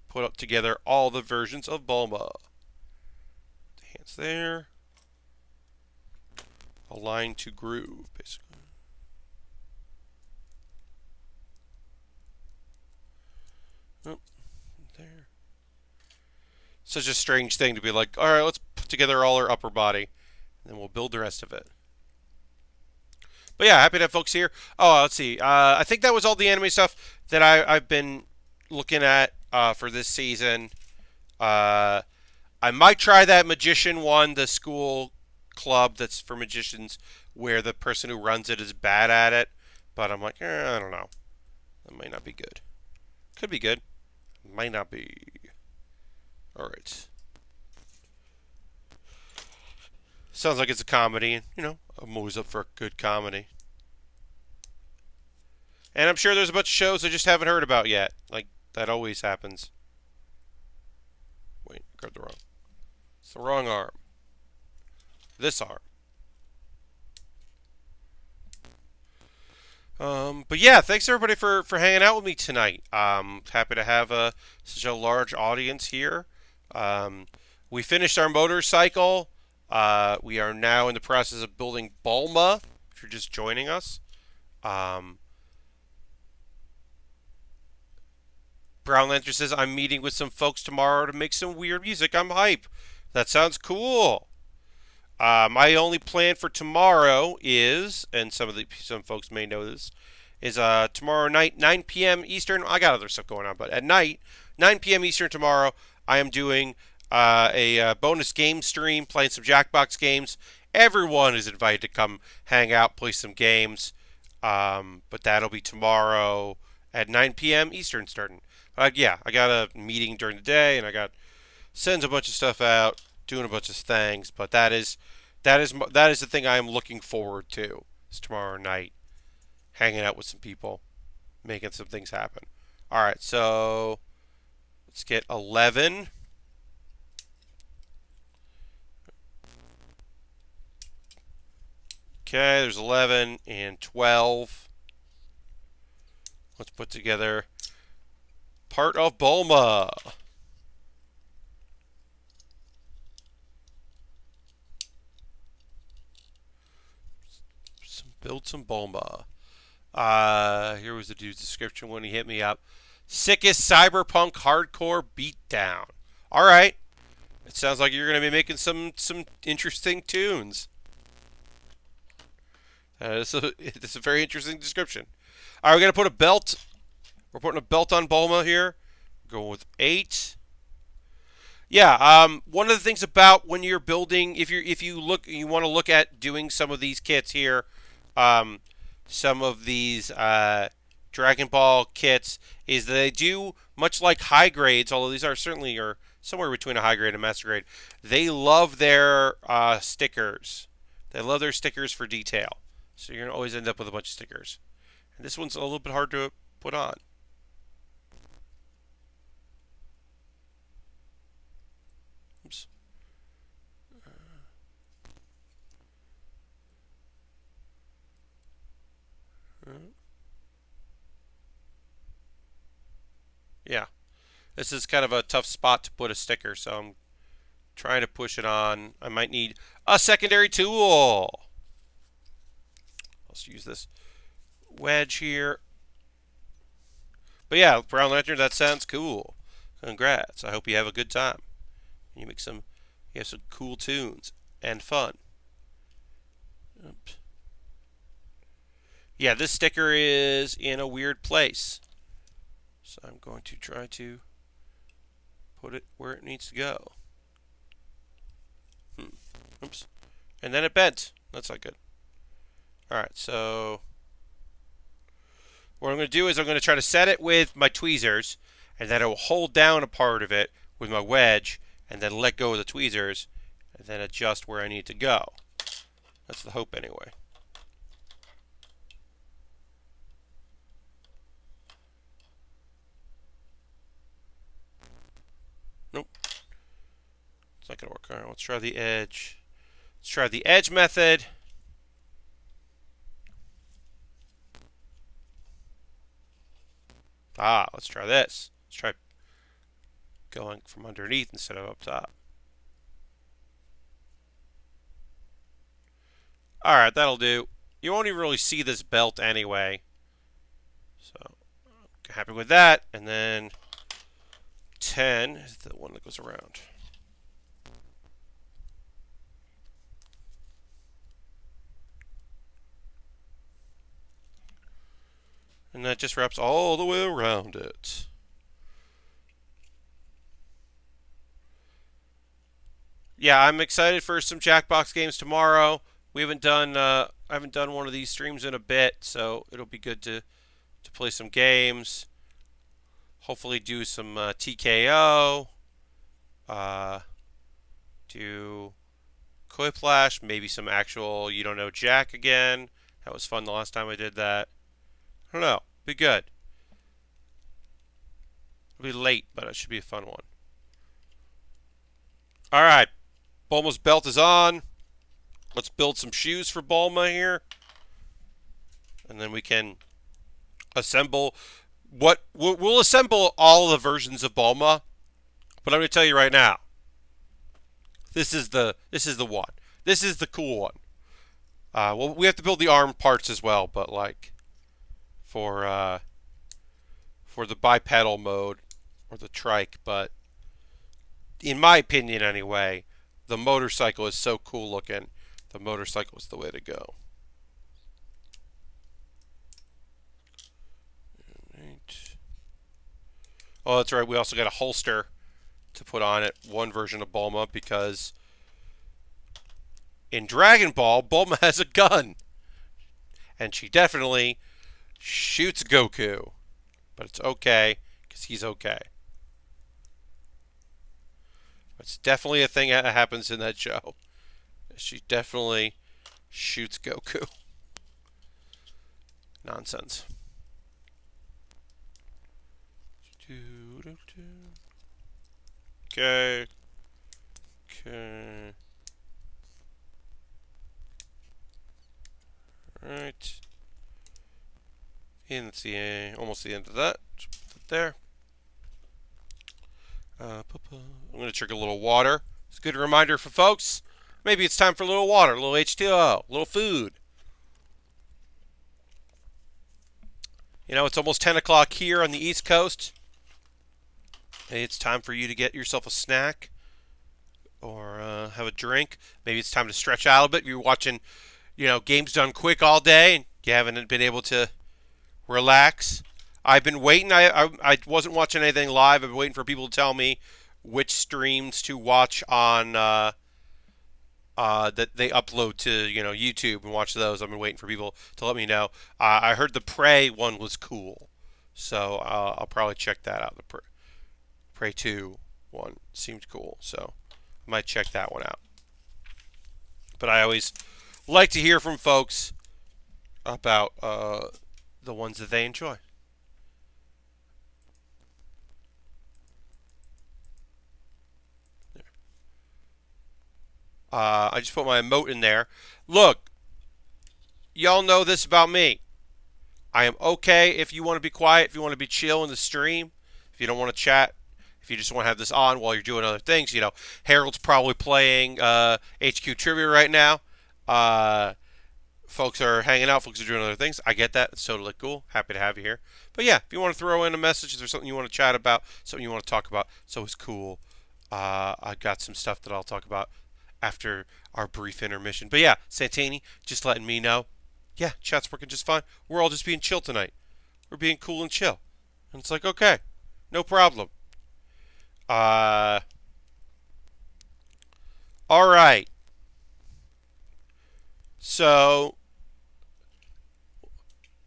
put up together all the versions of Bulma. The hands there. Align to groove, basically. Oh, there. Such a strange thing to be like, all right, let's put together all our upper body, and then we'll build the rest of it. But yeah, happy to have folks here. Oh, let's see. I think that was all the anime stuff that I've been looking at for this season. I might try that magician one, the school club that's for magicians, where the person who runs it is bad at it. But I'm like, I don't know. That might not be good. Could be good. Might not be. All right. Sounds like it's a comedy. You know, I'm always up for a good comedy. And I'm sure there's a bunch of shows I just haven't heard about yet. Like, that always happens. Wait, I grabbed the wrong. It's the wrong arm. This arm. But yeah, thanks everybody for hanging out with me tonight. Happy to have such a large audience here. We finished our motorcycle. We are now in the process of building Bulma, if you're just joining us. Brown Lantern says, I'm meeting with some folks tomorrow to make some weird music. I'm hype. That sounds cool. My only plan for tomorrow is, and some folks may know this, is tomorrow night, 9 p.m. Eastern. I got other stuff going on, but at night, 9 p.m. Eastern tomorrow, I am doing a bonus game stream, playing some Jackbox games. Everyone is invited to come hang out, play some games. But that'll be tomorrow at 9 p.m. Eastern starting. Yeah, I got a meeting during the day, and I got sends a bunch of stuff out, doing a bunch of things. But that is the thing I am looking forward to. Is tomorrow night, hanging out with some people, making some things happen. All right, so let's get 11. Okay, there's 11 and 12. Let's put together part of Bulma. Build some Bulma. Here was the dude's description when he hit me up. Sickest cyberpunk hardcore beatdown. All right. It sounds like you're going to be making some interesting tunes. It's a very interesting description. All right, we're going to put a belt. We're putting a belt on Bulma here. Going with 8. Yeah, one of the things about when you're building, if you want to look at doing some of these kits here, some of these Dragon Ball kits, is that they do, much like high grades, although these are certainly are somewhere between a high grade and master grade, they love their stickers. They love their stickers for detail. So you're going to always end up with a bunch of stickers. And this one's a little bit hard to put on. Oops. Yeah. This is kind of a tough spot to put a sticker, so I'm trying to push it on. I might need a secondary tool. Let's use this wedge here. But yeah, Brown Lantern, that sounds cool. Congrats. I hope you have a good time. You have some cool tunes and fun. Oops. Yeah, this sticker is in a weird place. So I'm going to try to put it where it needs to go. Oops. And then it bent. That's not good. Alright, so what I'm going to do is I'm going to try to set it with my tweezers, and then I will hold down a part of it with my wedge, and then let go of the tweezers, and then adjust where I need to go. That's the hope anyway. Nope. It's not going to work. Alright, let's try the edge. Let's try the edge method. Let's try this. Let's try going from underneath instead of up top. Alright, that'll do. You won't even really see this belt anyway. So, happy with that. And then 10 is the one that goes around. And that just wraps all the way around it. Yeah, I'm excited for some Jackbox games tomorrow. We haven't done I haven't done one of these streams in a bit, so it'll be good to play some games. Hopefully do some TKO. Do Quiplash, maybe some actual You Don't Know Jack again. That was fun the last time I did that. I don't know. Be good. It'll be late, but it should be a fun one. Alright. Bulma's belt is on. Let's build some shoes for Bulma here. And then we can assemble we'll assemble all the versions of Bulma. But I'm going to tell you right now. This is the one. This is the cool one. Well, we have to build the arm parts as well, but like for the bipedal mode or the trike, but in my opinion anyway, the motorcycle is so cool looking. The motorcycle is the way to go. Right. Oh, that's right. We also got a holster to put on it. One version of Bulma, because in Dragon Ball, Bulma has a gun. And she definitely shoots Goku. But it's okay, because he's okay. It's definitely a thing that happens in that show. She definitely shoots Goku. Nonsense. Okay. Okay. Alright. And that's almost the end of that. Just put it there. I'm going to drink a little water. It's a good reminder for folks. Maybe it's time for a little water, a little H2O, a little food. You know, it's almost 10 o'clock here on the East Coast. Maybe it's time for you to get yourself a snack or have a drink. Maybe it's time to stretch out a bit. You're watching, games done quick all day and you haven't been able to relax. I've been waiting. I wasn't watching anything live. I've been waiting for people to tell me which streams to watch on that they upload to YouTube and watch those. I've been waiting for people to let me know. I heard the Prey one was cool, so I'll probably check that out. The Prey 2 one seemed cool, so I might check that one out. But I always like to hear from folks about the ones that they enjoy. I just put my emote in there. Look, y'all know this about me. I am okay if you want to be quiet, if you want to be chill in the stream, if you don't want to chat, if you just want to have this on while you're doing other things. Harold's probably playing HQ Trivia right now. Folks are hanging out, folks are doing other things. I get that. It's totally cool. Happy to have you here. But yeah, if you want to throw in a message, if there's something you want to chat about, something you want to talk about, it's always cool. I got some stuff that I'll talk about after our brief intermission. But yeah, Santini, just letting me know. Yeah, chat's working just fine. We're all just being chill tonight. We're being cool and chill. And it's like, okay, no problem. All right. So,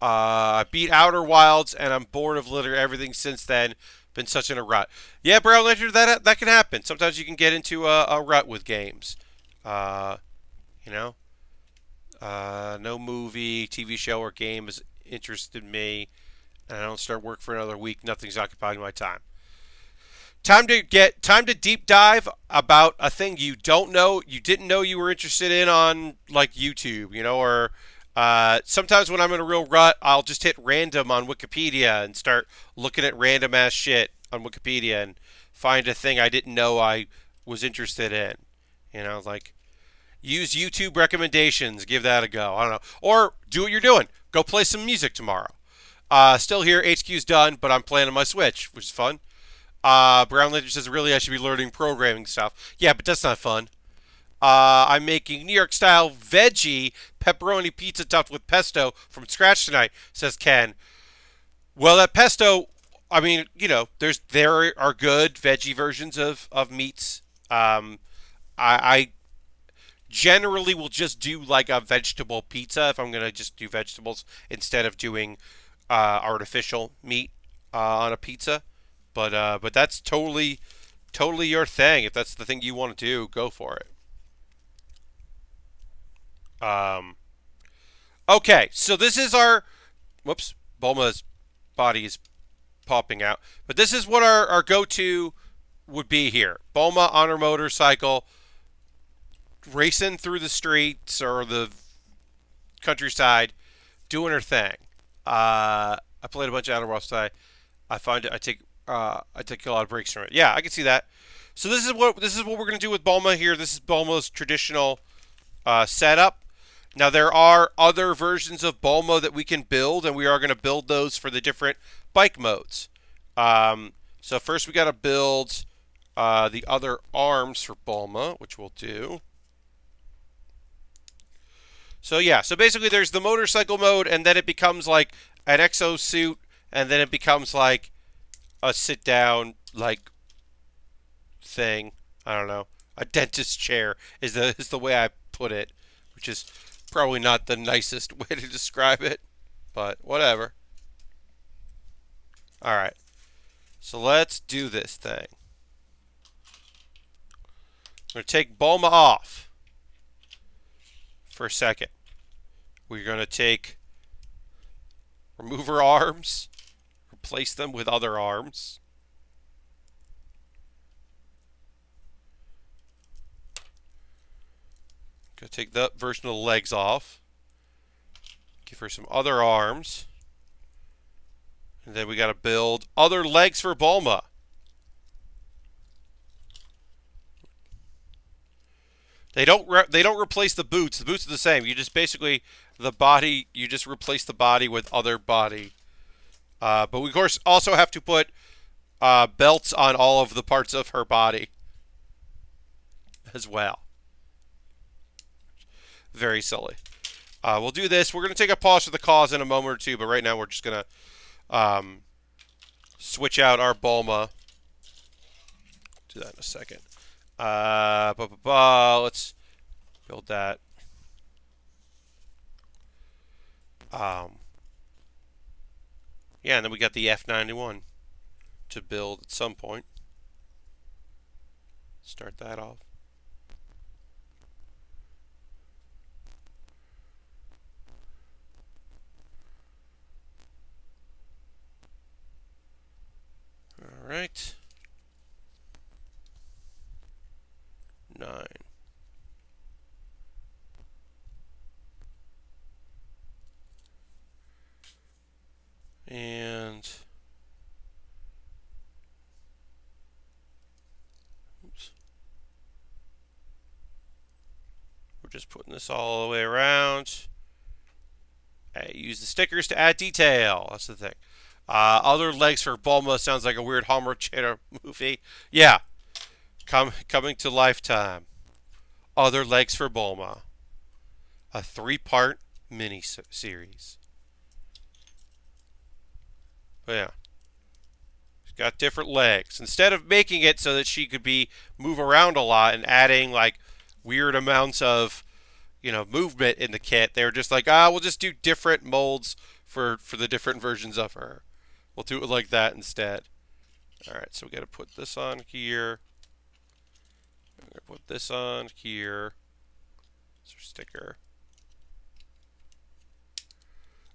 I beat Outer Wilds, and I'm bored of literally everything since then. Been such in a rut. Yeah, Brown Ledger, that can happen. Sometimes you can get into a rut with games. No movie, TV show, or game has interested me, and I don't start work for another week. Nothing's occupying my time. Time to deep dive about a thing you didn't know you were interested in on like YouTube, or sometimes when I'm in a real rut, I'll just hit random on Wikipedia and start looking at random ass shit on Wikipedia and find a thing I didn't know I was interested in. Like use YouTube recommendations, give that a go. I don't know. Or do what you're doing. Go play some music tomorrow. Still here, HQ's done, but I'm playing on my Switch, which is fun. Brown Ledger says, really, I should be learning programming stuff. Yeah, but that's not fun. I'm making New York style veggie pepperoni pizza topped with pesto from scratch tonight, says Ken. Well, that pesto, I mean, there are good veggie versions of meats. I generally will just do like a vegetable pizza if I'm going to just do vegetables instead of doing artificial meat on a pizza. But that's totally your thing. If that's the thing you want to do, go for it. Um, okay, so this is our. Whoops, Bulma's body is popping out. But this is what our go-to would be here. Bulma on her motorcycle, racing through the streets or the countryside, doing her thing. I played a bunch of Outer Worlds today. I find it. I take a lot of breaks from it. Yeah, I can see that. So this is what we're gonna do with Bulma here. This is Bulma's traditional setup. Now there are other versions of Bulma that we can build, and we are going to build those for the different bike modes. So first we got to build the other arms for Bulma, which we'll do. So yeah, so basically there's the motorcycle mode, and then it becomes like an exosuit, and then it becomes like a sit-down like thing. I don't know. A dentist chair is the way I put it, which is probably not the nicest way to describe it, but whatever. All right. So let's do this thing. I'm going to take Bulma off for a second. We're going to remove her arms, replace them with other arms. Going to take that version of the legs off. Give her some other arms. And then we got to build other legs for Bulma. They don't replace the boots. The boots are the same. You just basically the body. You just replace the body with other body. But we of course also have to put belts on all of the parts of her body as well. Very silly. We'll do this. We're going to take a pause for the cause in a moment or two, but right now we're just going to switch out our Bulma. Do that in a second. Let's build that. Yeah, and then we got the F91 to build at some point. Start that off. All right. 9. And oops. We're just putting this all the way around. Use the stickers to add detail. That's the thing. Other legs for Bulma sounds like a weird Homer Cheddar movie. Yeah. Coming to Lifetime. Other legs for Bulma. A 3-part mini-series. But yeah. She's got different legs. Instead of making it so that she could move around a lot and adding like weird amounts of movement in the kit, they were just like, we'll just do different molds for the different versions of her. We'll do it like that instead. Alright, so we got to put this on here. I'm going to put this on here. It's our sticker.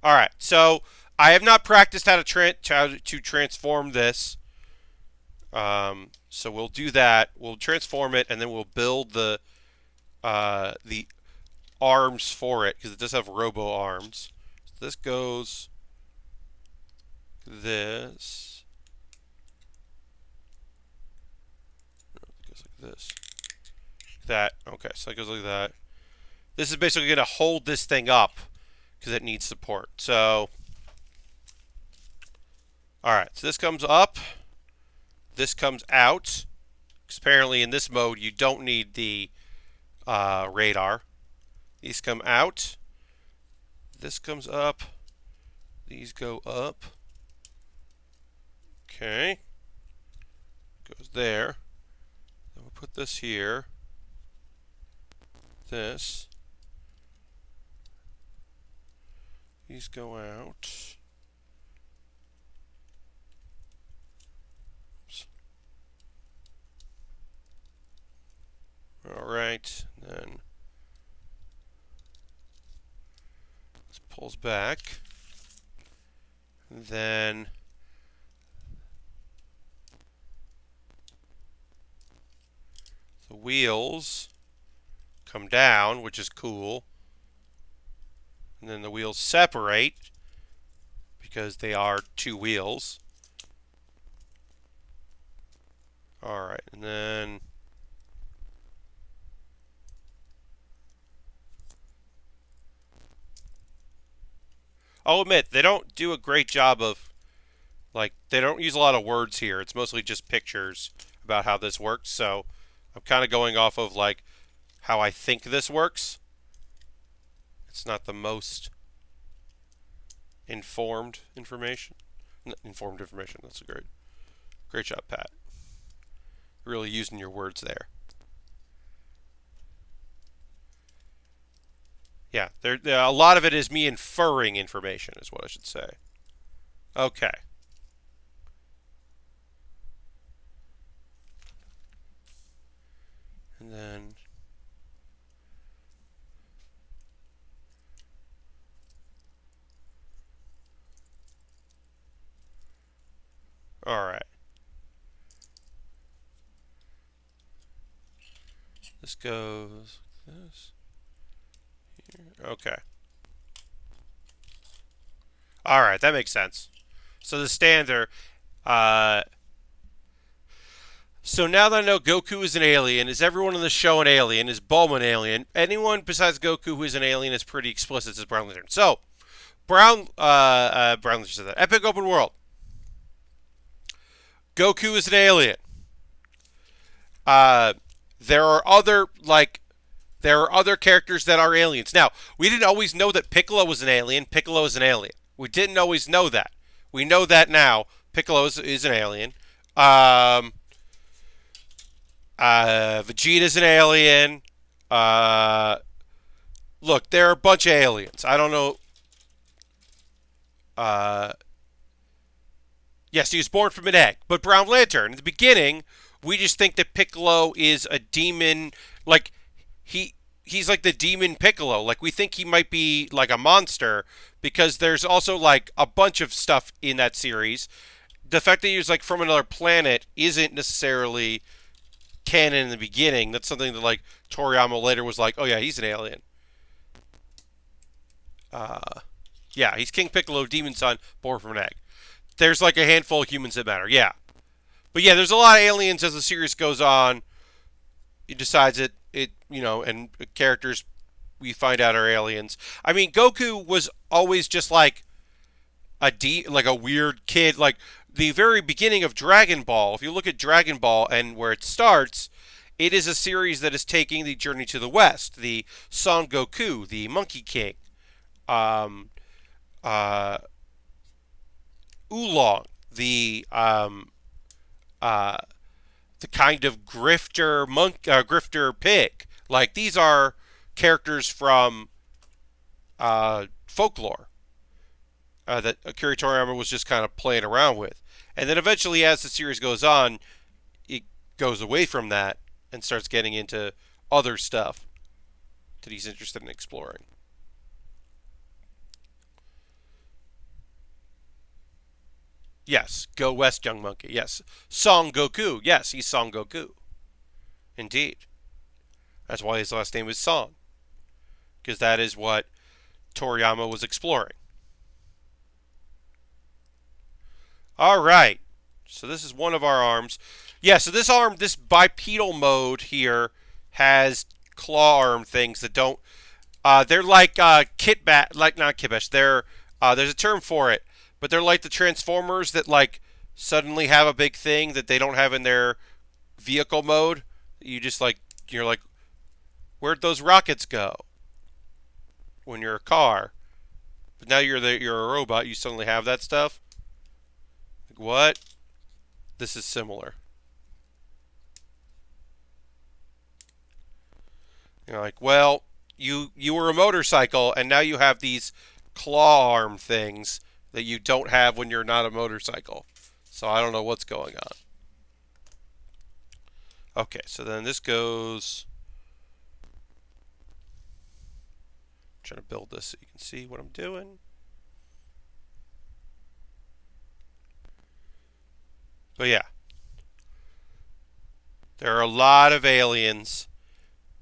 Alright, so I have not practiced how to transform this. So we'll do that. We'll transform it, and then we'll build the arms for it, because it does have robo arms. So this goes this. No, it goes like this. That. Okay, so it goes like that. This is basically going to hold this thing up because it needs support. So, alright, so this comes up. This comes out. Because apparently in this mode you don't need the radar. These come out. This comes up. These go up. Okay. Goes there. Then we'll put this here. This. These go out. Oops. All right. Then pulls back. And then the wheels come down, which is cool. And then the wheels separate because they are two wheels. Alright, and then I'll admit, they don't do a great job of, like, they don't use a lot of words here. It's mostly just pictures about how this works. So I'm kind of going off of, like, how I think this works. It's not the most informed information. Informed information, that's a great job, Pat. Really using your words there. Yeah, a lot of it is me inferring information, is what I should say. Okay. And then all right. This goes like this. Here. Okay. All right, that makes sense. So the standard. So now that I know Goku is an alien, is everyone on the show an alien? Is Bulma an alien? Anyone besides Goku who is an alien is pretty explicit. Says Brown Lantern. So Brown Lantern said that. Epic open world. Goku is an alien. There are other characters that are aliens. Now, we didn't always know that Piccolo was an alien. Piccolo is an alien. We didn't always know that. We know that now. Piccolo is an alien. Vegeta's an alien. Look, there are a bunch of aliens. I don't know. Yes, he was born from an egg. But Brown Lantern, in the beginning, we just think that Piccolo is a demon. Like, he's like the demon Piccolo. Like, we think he might be like a monster because there's also like a bunch of stuff in that series. The fact that he was like from another planet isn't necessarily canon in the beginning. That's something that like Toriyama later was like, oh yeah, he's an alien. Yeah, he's King Piccolo, demon son, born from an egg. There's like a handful of humans that matter. Yeah. But yeah, there's a lot of aliens as the series goes on. He decides and characters we find out are aliens. I mean, Goku was always just like a weird kid. Like the very beginning of Dragon Ball, if you look at Dragon Ball and where it starts, it is a series that is taking the journey to the West. The Son Goku, the Monkey King, Oolong, the kind of grifter pig. Like these are characters from folklore that Akira Toriyama was just kind of playing around with, and then eventually, as the series goes on, it goes away from that and starts getting into other stuff that he's interested in exploring. Yes, go west, young monkey. Yes, Son Goku. Yes, he's Son Goku. Indeed. That's why his last name is Son. Because that is what Toriyama was exploring. Alright. So this is one of our arms. Yeah, so this bipedal mode here has claw arm things that don't... they're like kit bat, like not kit bash. They're there's a term for it, but they're like the Transformers that like suddenly have a big thing that they don't have in their vehicle mode. You're like, where'd those rockets go? When you're a car, but now you're a robot. You suddenly have that stuff. Like, what? This is similar. You're like, well, you were a motorcycle, and now you have these claw arm things that you don't have when you're not a motorcycle. So I don't know what's going on. Okay, so then this goes trying to build this so you can see what I'm doing. But yeah, there are a lot of aliens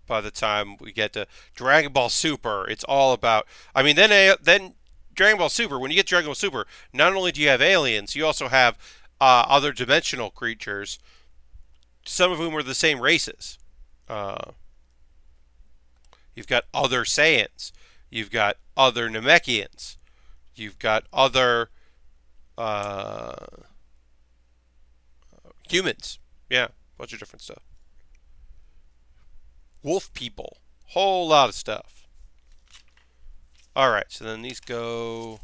by the time we get to Dragon Ball Super. It's all about. I mean, then Dragon Ball Super. When you get Dragon Ball Super, not only do you have aliens, you also have other dimensional creatures. Some of whom are the same races. Uh, you've got other Saiyans. You've got other Namekians. You've got other uh, humans. Yeah, a bunch of different stuff. Wolf people. Whole lot of stuff. Alright, so then these go.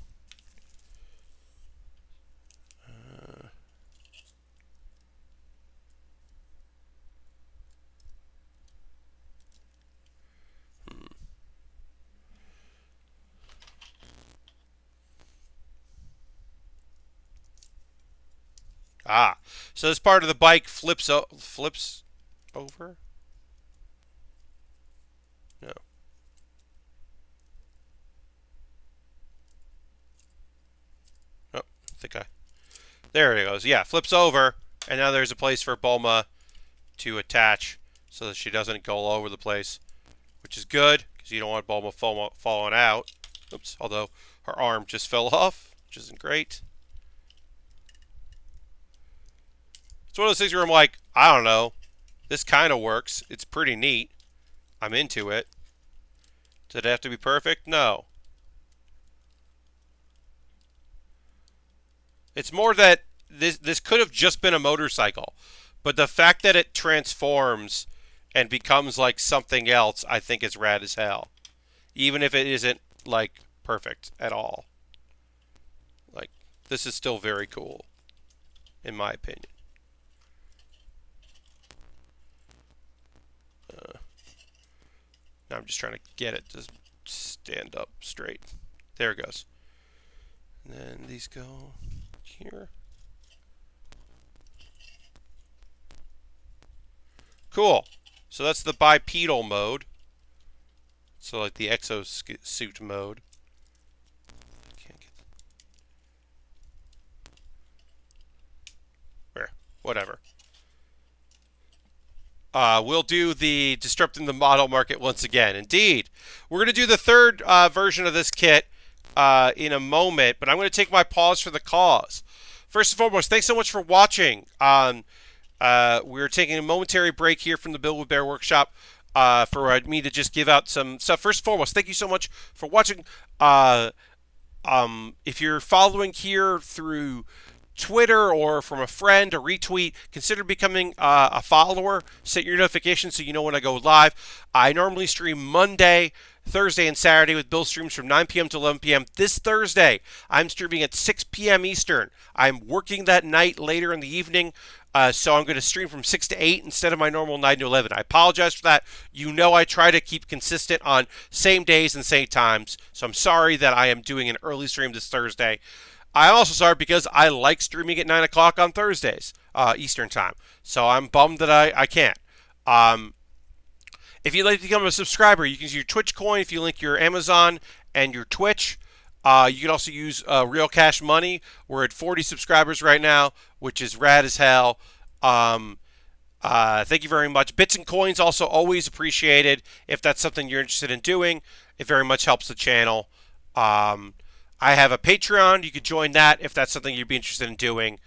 So this part of the bike flips over? No. Oh, I think I. There it goes. Yeah, flips over, and now there's a place for Bulma to attach so that she doesn't go all over the place, which is good because you don't want Bulma falling out. Oops, although her arm just fell off, which isn't great. It's one of those things where I'm like, I don't know. This kind of works. It's pretty neat. I'm into it. Does it have to be perfect? No. It's more that this could have just been a motorcycle. But the fact that it transforms and becomes like something else, I think is rad as hell. Even if it isn't like perfect at all. Like, this is still very cool, in my opinion. Now I'm just trying to get it to stand up straight. There it goes. And then these go here. Cool. So that's the bipedal mode. So like the exosuit mode. Can't get where? Whatever. We'll do the disrupting the model market once again. Indeed. We're going to do the third version of this kit in a moment, but I'm going to take my pause for the cause. First and foremost, thanks so much for watching. We're taking a momentary break here from the Build with Baer workshop for me to just give out some stuff. First and foremost, thank you so much for watching. If you're following here through Twitter or from a friend, a retweet, consider becoming a follower. Set your notifications so you know when I go live. I normally stream Monday, Thursday, and Saturday with build streams from 9 p.m. to 11 p.m. This Thursday, I'm streaming at 6 p.m. Eastern. I'm working that night later in the evening, so I'm going to stream from 6 to 8 instead of my normal 9 to 11. I apologize for that. You know I try to keep consistent on same days and same times, so I'm sorry that I am doing an early stream this Thursday. I'm also sorry because I like streaming at 9 o'clock on Thursdays, Eastern Time. So I'm bummed that I can't. If you'd like to become a subscriber, you can use your Twitch coin if you link your Amazon and your Twitch. You can also use Real Cash Money. We're at 40 subscribers right now, which is rad as hell. Thank you very much. Bits and coins also always appreciated if that's something you're interested in doing. It very much helps the channel. I have a Patreon. You could join that if that's something you'd be interested in doing.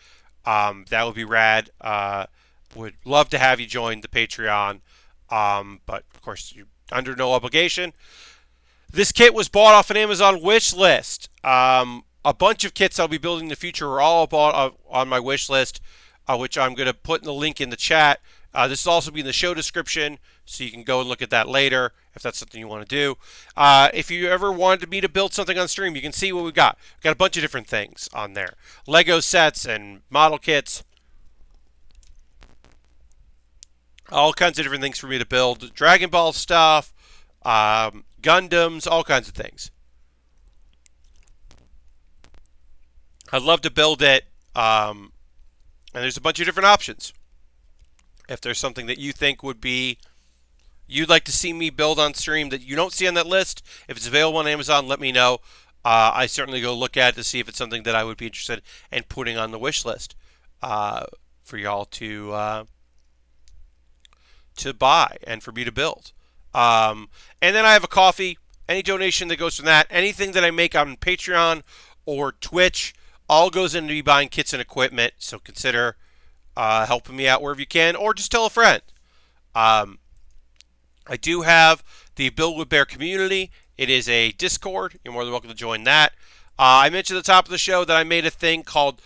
That would be rad. Would love to have you join the Patreon. But, of course, you're under no obligation. This kit was bought off an Amazon wish list. A bunch of kits I'll be building in the future are all bought on my wish list, which I'm going to put in the link in the chat. This will also be in the show description, so you can go and look at that later if that's something you want to do. If you ever wanted me to build something on stream, you can see what we got. We've got a bunch of different things on there. Lego sets and model kits. All kinds of different things for me to build. Dragon Ball stuff, Gundams, all kinds of things. I'd love to build it, and there's a bunch of different options. If there's something that you think would be you'd like to see me build on stream that you don't see on that list, if it's available on Amazon, let me know. I certainly go look at it to see if it's something that I would be interested in putting on the wish list for y'all to buy and for me to build. And then I have a coffee. Any donation that goes from that, anything that I make on Patreon or Twitch, all goes into me buying kits and equipment. So consider helping me out wherever you can, or just tell a friend. I do have the Build with Baer community. It is a Discord. You're more than welcome to join that. I mentioned at the top of the show that I made a thing called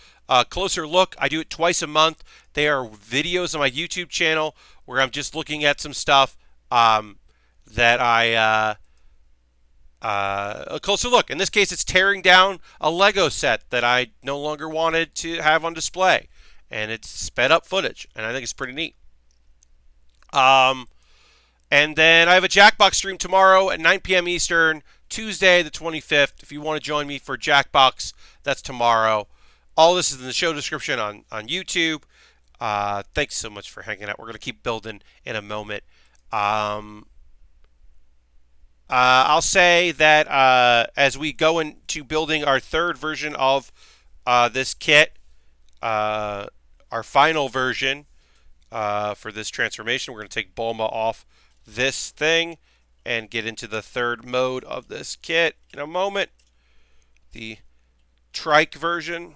Closer Look. I do it twice a month. They are videos on my YouTube channel where I'm just looking at some stuff that a closer look. In this case, it's tearing down a Lego set that I no longer wanted to have on display. And it's sped up footage, and I think it's pretty neat. And then I have a Jackbox stream tomorrow at 9 p.m. Eastern, Tuesday the 25th. If you want to join me for Jackbox, that's tomorrow. All this is in the show description on YouTube. Thanks so much for hanging out. We're going to keep building in a moment. I'll say that as we go into building our third version of this kit, our final version for this transformation, we're going to take Bulma off this thing and get into the third mode of this kit in a moment. The trike version.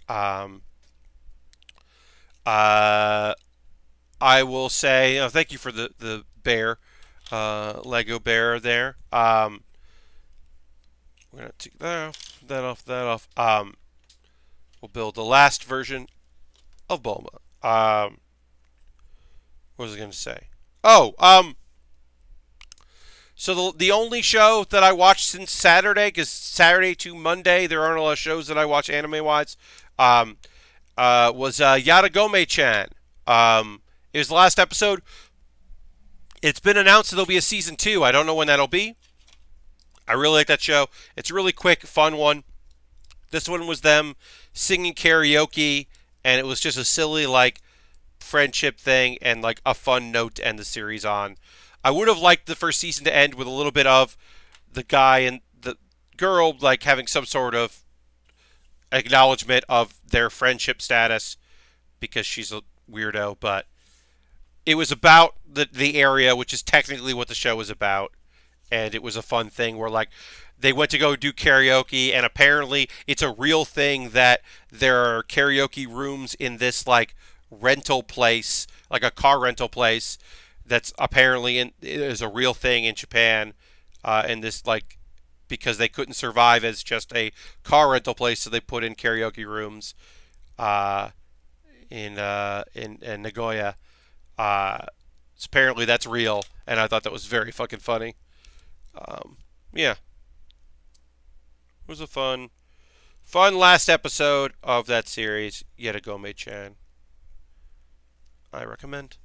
I will say thank you for the Baer, Lego Baer there. We're gonna take that off. We'll build the last version of Bulma. What was I gonna say? So the only show that I watched since Saturday, because Saturday to Monday there aren't a lot of shows that I watch anime-wise, was Yatogame-chan. It was the last episode. It's been announced that there'll be a season 2. I don't know when that'll be. I really like that show. It's a really quick, fun one. This one was them singing karaoke, and it was just a silly, friendship thing and, a fun note to end the series on. I would have liked the first season to end with a little bit of the guy and the girl, having some sort of acknowledgement of their friendship status because she's a weirdo, but it was about the area, which is technically what the show is about, and it was a fun thing where, they went to go do karaoke, and apparently it's a real thing that there are karaoke rooms in this, rental place, a car rental place, that's apparently is a real thing in Japan, and this, because they couldn't survive as just a car rental place, so they put in karaoke rooms in Nagoya. So apparently that's real, and I thought that was very fucking funny. Yeah. It was a fun last episode of that series, Yatogame-chan. I recommend.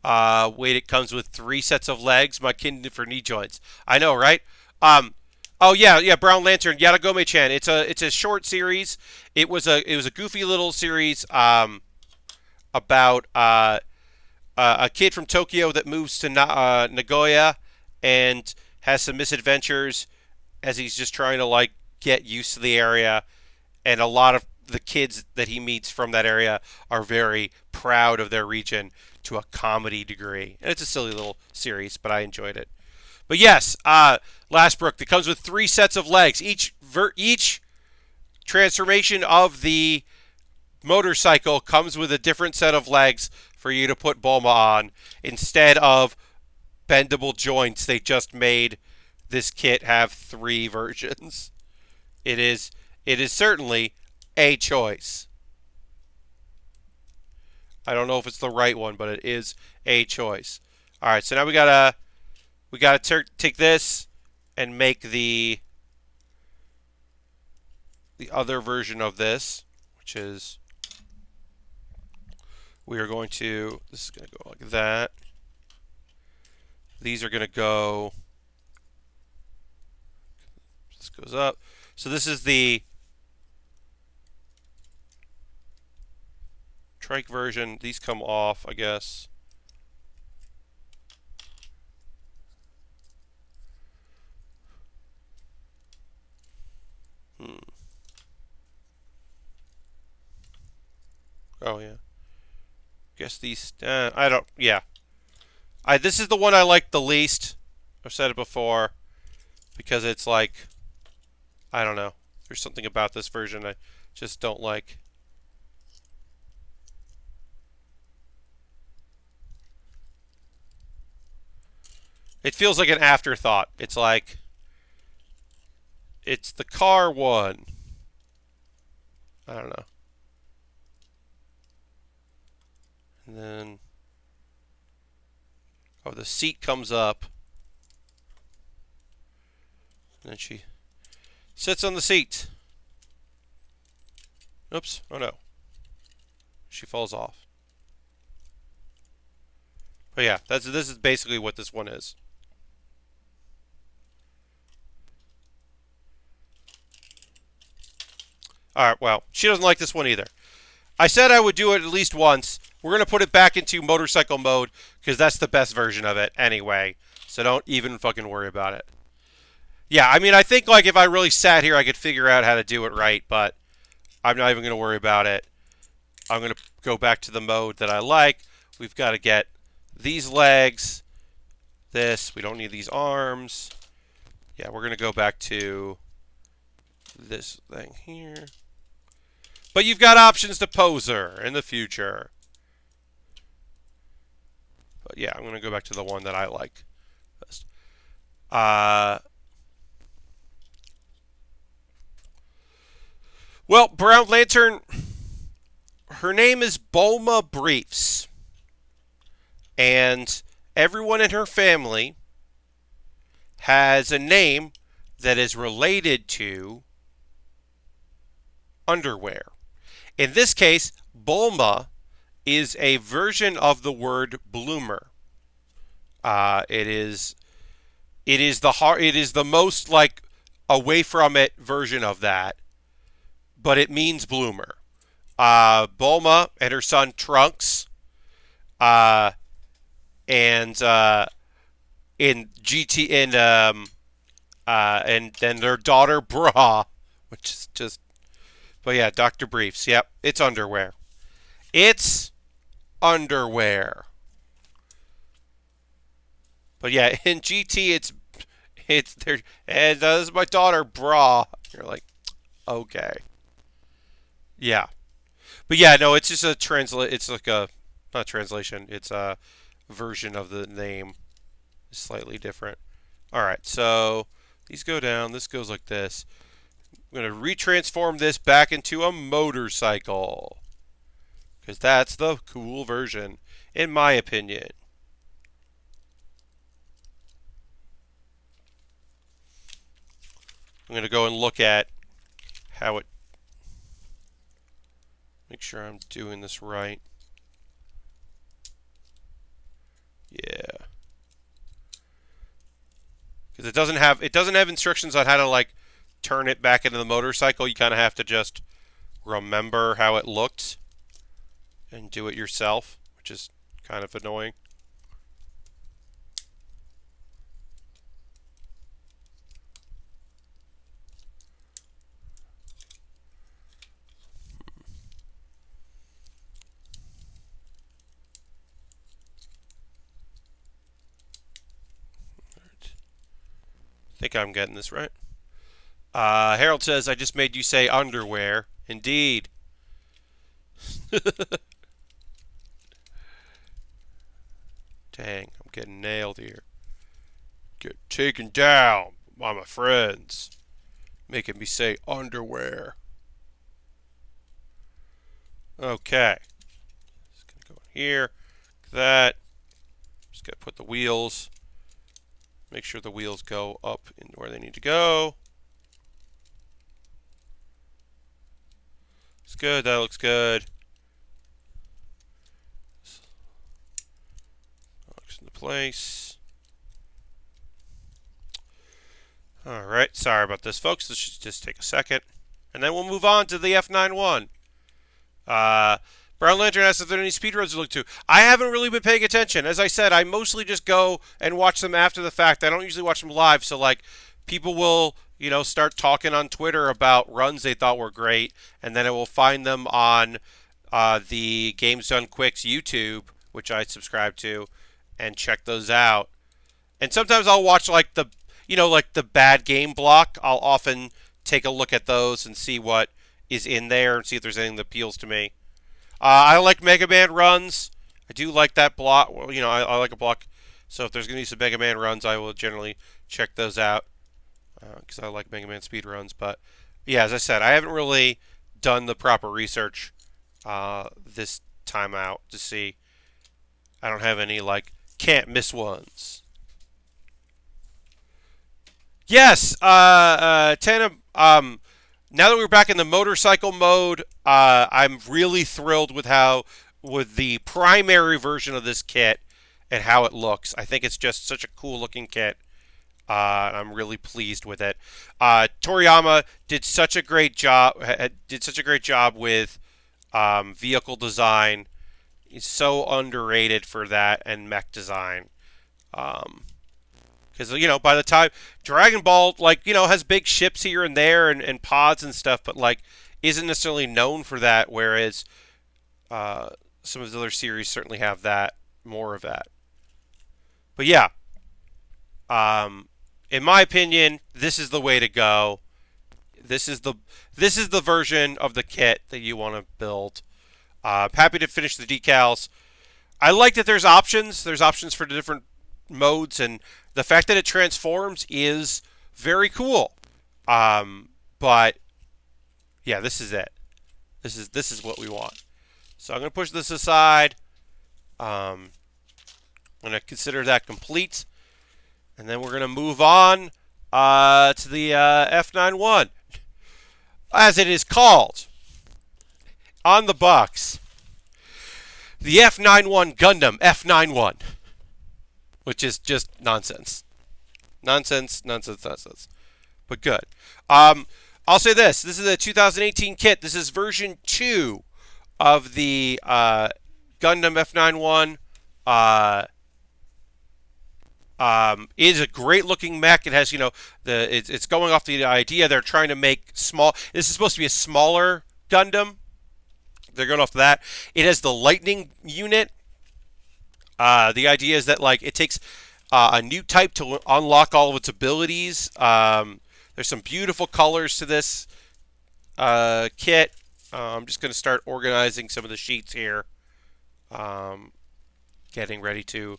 Wait, it comes with 3 sets of legs. My kid for knee joints. I know, right? Oh yeah, Brown Lantern, Yatogame-chan. It's a short series. It was a goofy little series about a kid from Tokyo that moves to Nagoya and has some misadventures as he's just trying to get used to the area, and a lot of the kids that he meets from that area are very proud of their region to a comedy degree. And it's a silly little series, but I enjoyed it. But yes, Lastbrook, that comes with 3 sets of legs. Each transformation of the motorcycle comes with a different set of legs for you to put Bulma on. Instead of bendable joints, they just made this kit have 3 versions. It is certainly a choice. I don't know if it's the right one, but it is a choice. All right, so now we gotta take this and make the other version of this, which is this is gonna go like that. These are gonna go. This goes up. So this is the trike version. These come off, I guess. Oh, yeah. Guess these... I don't... Yeah. This is the one I like the least. I've said it before. Because it's like... I don't know. There's something about this version I just don't like. It feels like an afterthought. It's like... It's the car one. I don't know. And then... Oh, the seat comes up. And then she sits on the seat. Oops. Oh, no. She falls off. But yeah, this is basically what this one is. Alright, well, she doesn't like this one either. I said I would do it at least once. We're going to put it back into motorcycle mode because that's the best version of it anyway. So don't even fucking worry about it. Yeah, I mean, I think like if I really sat here, I could figure out how to do it right, but I'm not even going to worry about it. I'm going to go back to the mode that I like. We've got to get these legs, this. We don't need these arms. Yeah, we're going to go back to this thing here. But you've got options to poser in the future. But yeah, I'm going to go back to the one that I like best. Well, Brown Lantern, her name is Bulma Briefs. And everyone in her family has a name that is related to underwear. In this case, Bulma is a version of the word bloomer. It is the most like away from it version of that, but it means bloomer. Bulma and her son Trunks, and in GT and then their daughter Bra, which is just. But yeah, Dr. Briefs. Yep, it's underwear. It's underwear. But yeah, in GT, it's there. And this is my daughter, Bra. You're like, okay, yeah. But yeah, no, it's just a It's like a not translation. It's a version of the name. It's slightly different. All right, so these go down. This goes like this. I'm going to retransform this back into a motorcycle. Because that's the cool version, in my opinion. I'm going to go and look at how it... Make sure I'm doing this right. Yeah. Because it doesn't have instructions on how to like turn it back into the motorcycle. You kind of have to just remember how it looked and do it yourself, which is kind of annoying. I think I'm getting this right. Harold says, I just made you say underwear. Indeed. Dang, I'm getting nailed here. Get taken down by my friends. Making me say underwear. Okay. Just going to go in here. That. Just got to put the wheels. Make sure the wheels go up in where they need to go. Looks good. That looks good. Locks into place. Alright, sorry about this, folks. This should just take a second. And then we'll move on to the F91. Brown Lantern asks if there are any speedruns to look to. I haven't really been paying attention. As I said, I mostly just go and watch them after the fact. I don't usually watch them live, so like people will, start talking on Twitter about runs they thought were great, and then I will find them on the Games Done Quick's YouTube, which I subscribe to, and check those out. And sometimes I'll watch like the bad game block. I'll often take a look at those and see what is in there and see if there's anything that appeals to me. I like Mega Man runs. I do like that block. Well, I like a block. So if there's going to be some Mega Man runs, I will generally check those out because I like Mega Man speed runs. But yeah, as I said, I haven't really done the proper research this time out to see. I don't have any like can't miss ones. Yes, Tana. Now that we're back in the motorcycle mode, I'm really thrilled with the primary version of this kit and how it looks. I think it's just such a cool looking kit. I'm really pleased with it. Toriyama did such a great job. With vehicle design. He's so underrated for that and mech design. Because by the time Dragon Ball has big ships here and there and pods and stuff, but isn't necessarily known for that. Whereas some of the other series certainly have more of that. But yeah, in my opinion, this is the way to go. This is the version of the kit that you want to build. Happy to finish the decals. I like that there's options. There's options for the different modes, and the fact that it transforms is very cool. But yeah, this is it. This is what we want. So I'm going to push this aside. I'm going to consider that complete, and then we're going to move on to the F91, as it is called on the box. The F91 Gundam F91. Which is just nonsense. Nonsense. But good. I'll say this. This is a 2018 kit. This is version 2 of the Gundam F91. It is a great looking mech. It has, it's going off the idea they're trying to make small. This is supposed to be a smaller Gundam. They're going off that. It has the lightning unit. The idea is that it takes a new type to unlock all of its abilities. There's some beautiful colors to this kit. I'm just going to start organizing some of the sheets here. Getting ready to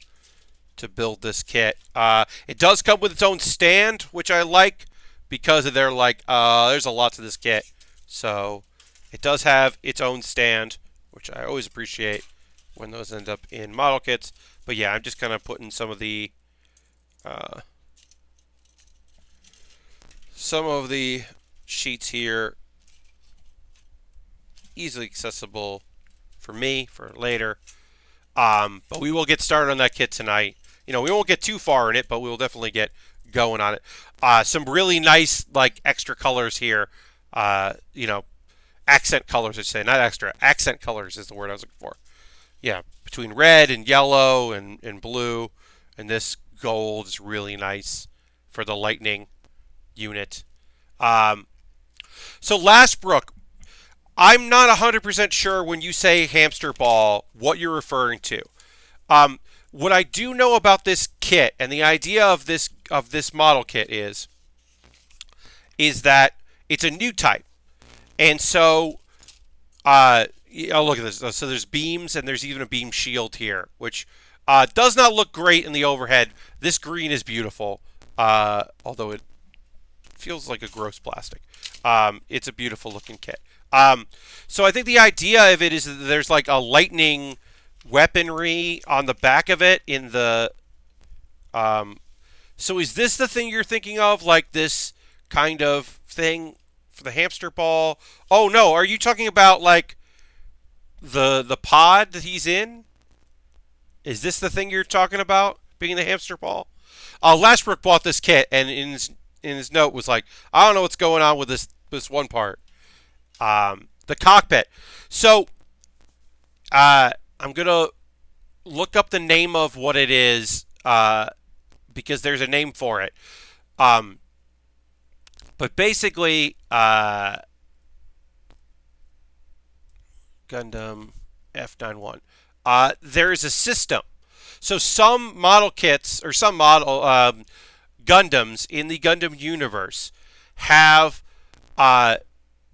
build this kit. It does come with its own stand, which I like because they're there's a lot to this kit. So it does have its own stand, which I always appreciate when those end up in model kits. But yeah, I'm just kind of putting some of the sheets here easily accessible for me for later. But we will get started on that kit tonight. We won't get too far in it, but we will definitely get going on it. Some really nice extra colors here. Accent colors, I should say, not extra. Accent colors is the word I was looking for. Yeah, between red and yellow and blue, and this gold is really nice for the lightning unit. So Lashbrook, I'm not 100% sure when you say hamster ball what you're referring to. What I do know about this kit and the idea of this model kit is that it's a new type, and so look at this. So there's beams and there's even a beam shield here, which does not look great in the overhead. This green is beautiful, although it feels like a gross plastic. It's a beautiful looking kit. So I think the idea of it is that there's a lightning weaponry on the back of it in the... so is this the thing you're thinking of? This kind of thing for the hamster ball? Oh, no. Are you talking about, the pod that he's in? Is this the thing you're talking about, being the hamster ball? Lashbrook bought this kit, and in his note was I don't know what's going on with this one part. The cockpit. So, I'm going to look up the name of what it is, because there's a name for it. But basically, because Gundam F91. There is a system. So some model kits or some model Gundams in the Gundam universe have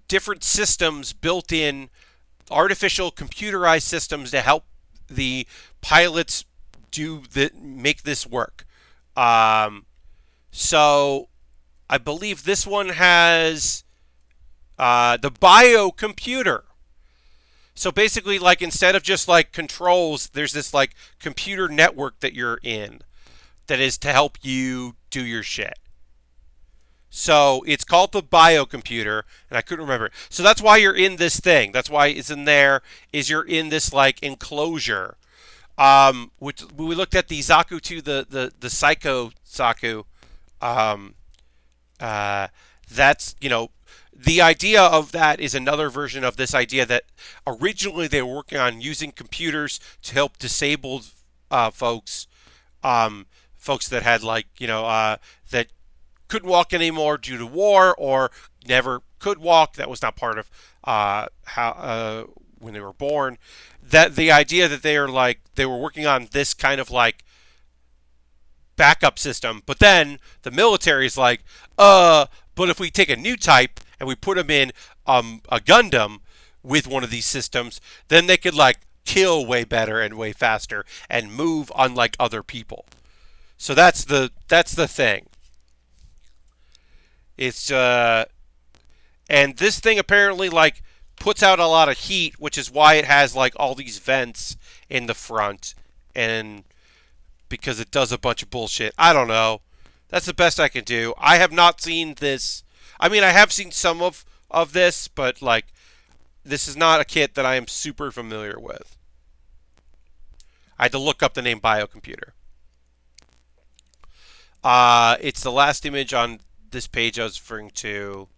different systems built in, artificial computerized systems to help the pilots make this work. So I believe this one has the biocomputer. So basically, like, instead of just like controls, there's this like computer network that you're in that is to help you do your shit. So it's called the biocomputer, and I couldn't remember it. So that's why you're in this thing. That's why it's in there. Is you're in this like enclosure. Which we looked at the Zaku 2, the Psycho Zaku. That's, you know, the idea of that is another version of this idea that originally they were working on using computers to help disabled folks, folks that had, like, you know, that couldn't walk anymore due to war or never could walk. That was not part of how when they were born. That the idea that they were working on this kind of like backup system, but then the military is like, but if we take a new type and we put them in a Gundam with one of these systems, then they could like kill way better and way faster and move unlike other people. So that's the thing. It's and this thing apparently like puts out a lot of heat, which is why it has like all these vents in the front, and because it does a bunch of bullshit. I don't know. That's the best I can do. I have not seen this. I mean, I have seen some of this, but like this is not a kit that I am super familiar with. I had to look up the name biocomputer. It's the last image on this page I was referring to.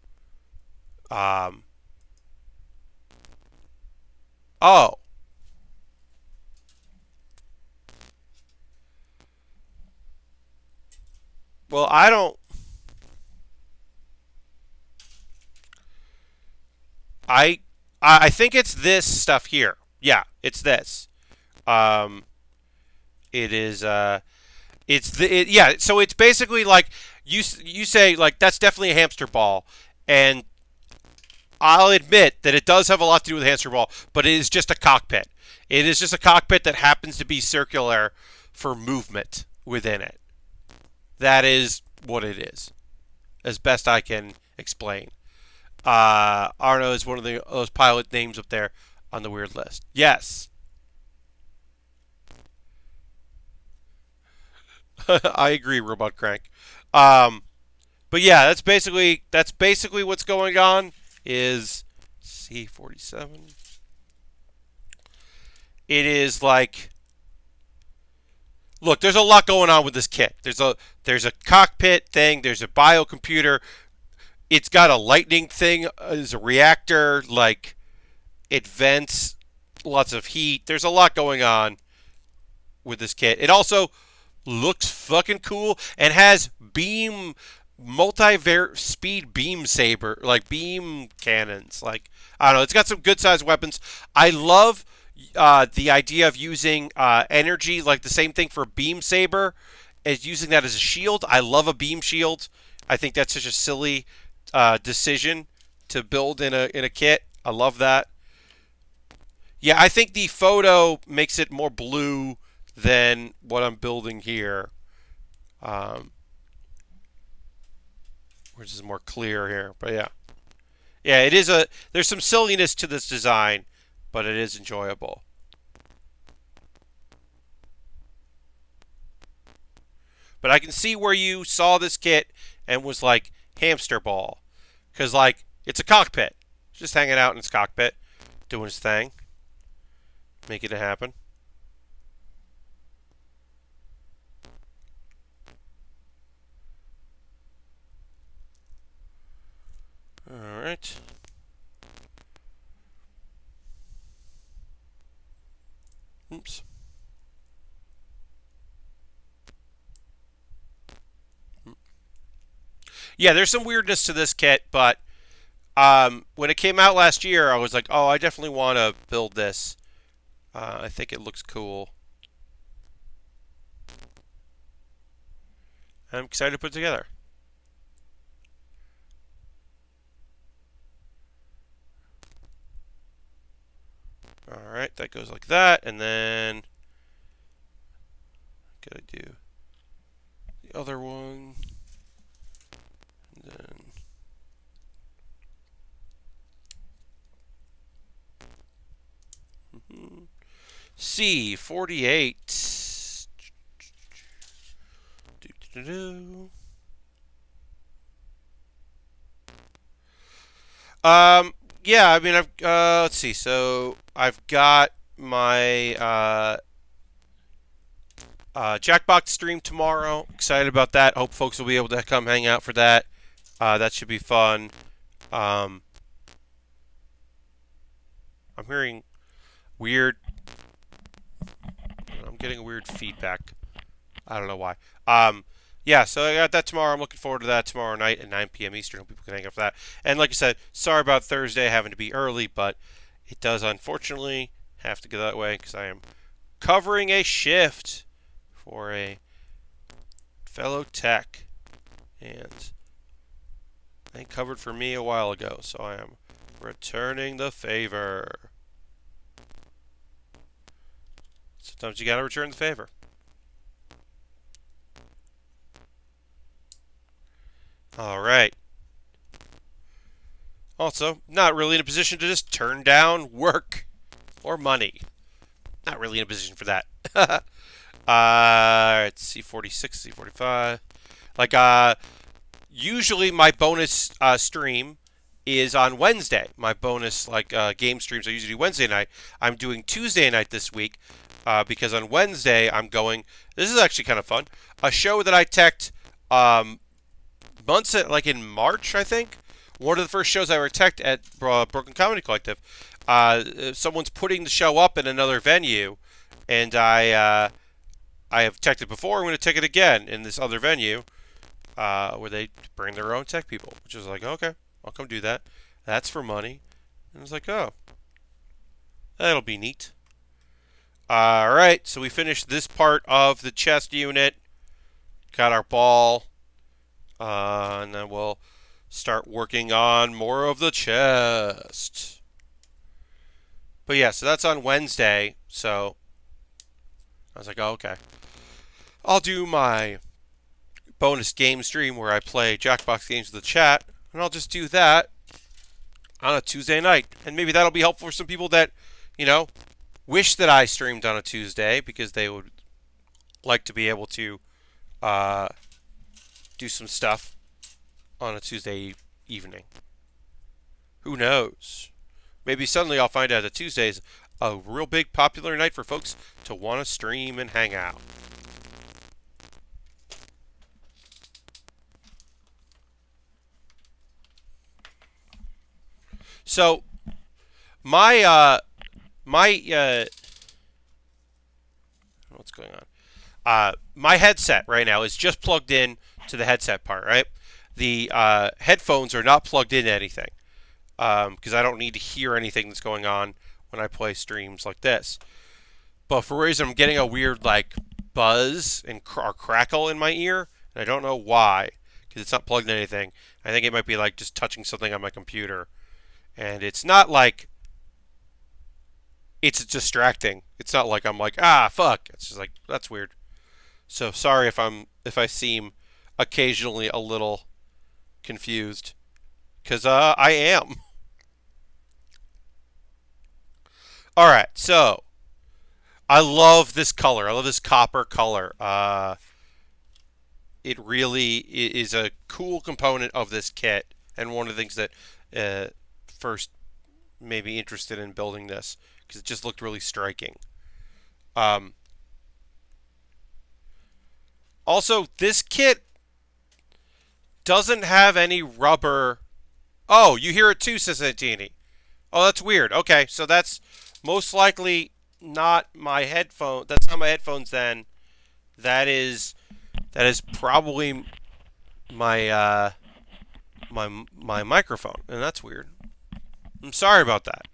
Oh. Well, I think it's this stuff here. Yeah, it's this. Um, it is yeah. So it's basically like you say like that's definitely a hamster ball, and I'll admit that it does have a lot to do with a hamster ball, but it is just a cockpit. It is just a cockpit that happens to be circular for movement within it. That is what it is, as best I can explain. Arno is one of those pilot names up there on the weird list. Yes. I agree, Robot Crank. But yeah, that's basically what's going on. Is C47. It is like, look, there's a lot going on with this kit. There's a cockpit thing. There's a biocomputer. It's got a lightning thing as a reactor. Like, it vents lots of heat. There's a lot going on with this kit. It also looks fucking cool and has multi-speed beam saber, like beam cannons. Like, I don't know. It's got some good sized weapons. I love the idea of using energy, like the same thing for a beam saber, as using that as a shield. I love a beam shield. I think that's such a silly decision to build in a kit. I love that. Yeah, I think the photo makes it more blue than what I'm building here. Which is more clear here. But yeah. Yeah, it is there's some silliness to this design, but it is enjoyable. But I can see where you saw this kit and was like, hamster ball. Because, like, it's a cockpit. It's just hanging out in its cockpit, doing its thing, making it happen. Alright. Oops. Yeah, there's some weirdness to this kit, but When it came out last year, I was like, oh, I definitely want to build this. I think it looks cool. I'm excited to put it together. Alright, that goes like that, and then gotta do the other one. And then C48. Yeah, I mean, let's see. So I've got my Jackbox stream tomorrow. Excited about that. Hope folks will be able to come hang out for that. That should be fun. I'm hearing weird. I'm getting weird feedback. I don't know why. Yeah, so I got that tomorrow. I'm looking forward to that tomorrow night at 9 p.m. Eastern. Hope people can hang out for that. And like I said, sorry about Thursday having to be early, but it does unfortunately have to go that way because I am covering a shift for a fellow tech. And they covered for me a while ago, so I am returning the favor. Sometimes you gotta return the favor. Alright. Also, not really in a position to just turn down work or money. Not really in a position for that. Let's see, C46, C45. Like, usually my bonus stream is on Wednesday. My bonus, game streams I usually do Wednesday night. I'm doing Tuesday night this week because on Wednesday I'm going. This is actually kind of fun. A show that I teched months in March, I think. One of the first shows I ever teched at Broken Comedy Collective. Someone's putting the show up in another venue, and I have teched it before. I'm going to tech it again in this other venue where they bring their own tech people, which is like, okay, I'll come do that. That's for money. And it's like, oh, that'll be neat. All right, so we finished this part of the chest unit. Got our ball. And then we'll start working on more of the chest. But yeah, so that's on Wednesday. So I was like, oh, okay. I'll do my bonus game stream where I play Jackbox games with the chat. And I'll just do that on a Tuesday night. And maybe that'll be helpful for some people that, wish that I streamed on a Tuesday because they would like to be able to do some stuff on a Tuesday evening. Who knows? Maybe suddenly I'll find out that Tuesday's a real big popular night for folks to want to stream and hang out. So, what's going on? My headset right now is just plugged in to the headset part, right? The headphones are not plugged into anything because I don't need to hear anything that's going on when I play streams like this. But for reason, I'm getting a weird buzz and crackle in my ear, and I don't know why because it's not plugged into anything. I think it might be just touching something on my computer, and it's not it's distracting. It's not like I'm fuck. It's just that's weird. So sorry if I seem occasionally a little confused, because I am. All right, so I love this color. I love this copper color. It really is a cool component of this kit, and one of the things that first made me interested in building this because it just looked really striking. Also, this kit doesn't have any rubber. Oh, you hear it too, says Santini. Oh, that's weird. Okay, so that's most likely not my headphone. That's not my headphones then. That is probably my my microphone, and that's weird. I'm sorry about that.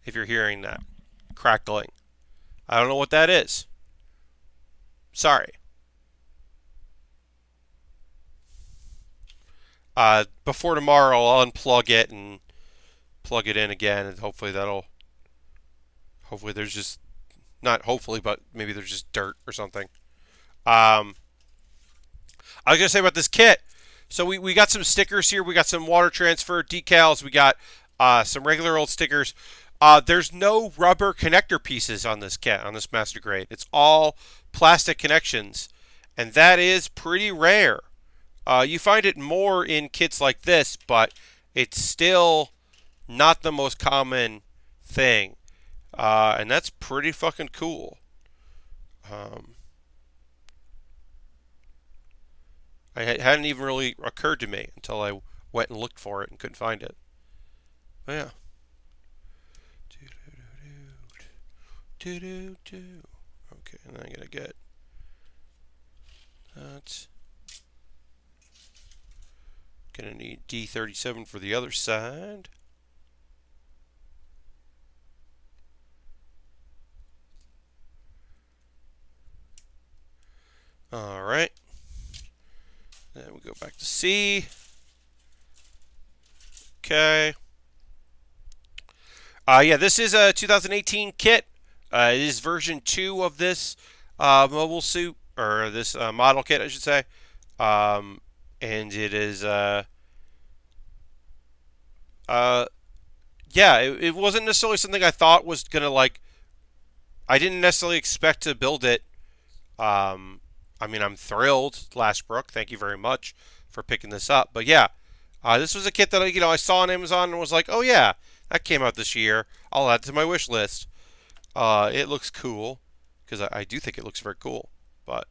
If you're hearing that crackling, I don't know what that is. Sorry. Before tomorrow, I'll unplug it and plug it in again, and hopefully that'll. Hopefully there's just not hopefully, but maybe there's just dirt or something. I was gonna say about this kit. So we got some stickers here. We got some water transfer decals. We got some regular old stickers. There's no rubber connector pieces on this kit, on this Master Grade. It's all plastic connections, and that is pretty rare. You find it more in kits like this, but it's still not the most common thing. And that's pretty fucking cool. It hadn't even really occurred to me until I went and looked for it and couldn't find it. But yeah. Okay, and then I gotta get that. Gonna need D37 for the other side. Alright. Then we go back to C. Okay. Yeah, this is a 2018 kit. It is version 2 of this mobile suit, or this model kit, I should say. And it is, yeah, it wasn't necessarily something I thought was going to, like, I didn't necessarily expect to build it. I mean, I'm thrilled, Lashbrook. Thank you very much for picking this up. But yeah, this was a kit that I saw on Amazon and was like, oh yeah, that came out this year. I'll add it to my wish list. It looks cool because I do think it looks very cool. But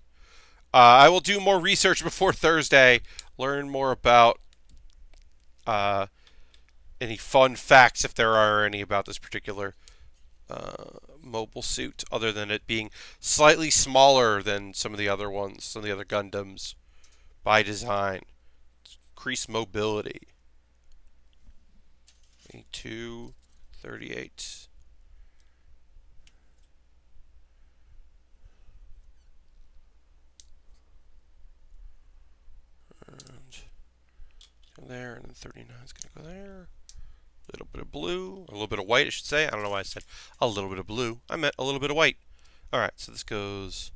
I will do more research before Thursday, learn more about any fun facts, if there are any, about this particular mobile suit, other than it being slightly smaller than some of the other ones, some of the other Gundams by design. Increased mobility. 22, 38. And go there, and then 39 is going to go there. A little bit of blue, a little bit of white, I should say. I don't know why I said a little bit of blue. I meant a little bit of white. Alright, so this goes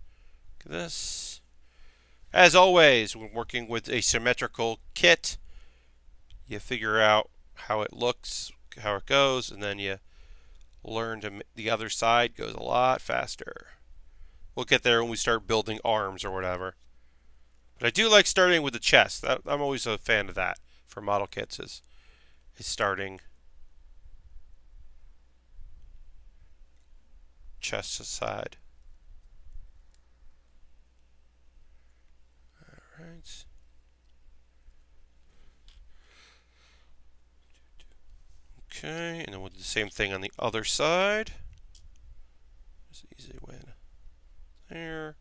like this. As always, when working with a symmetrical kit, you figure out how it looks, how it goes, and then you learn to the other side goes a lot faster. We'll get there when we start building arms or whatever. But I do like starting with the chest. I'm always a fan of that for model kits, is starting chest aside. Alright. Okay, and then we'll do the same thing on the other side. There's an easy way to there.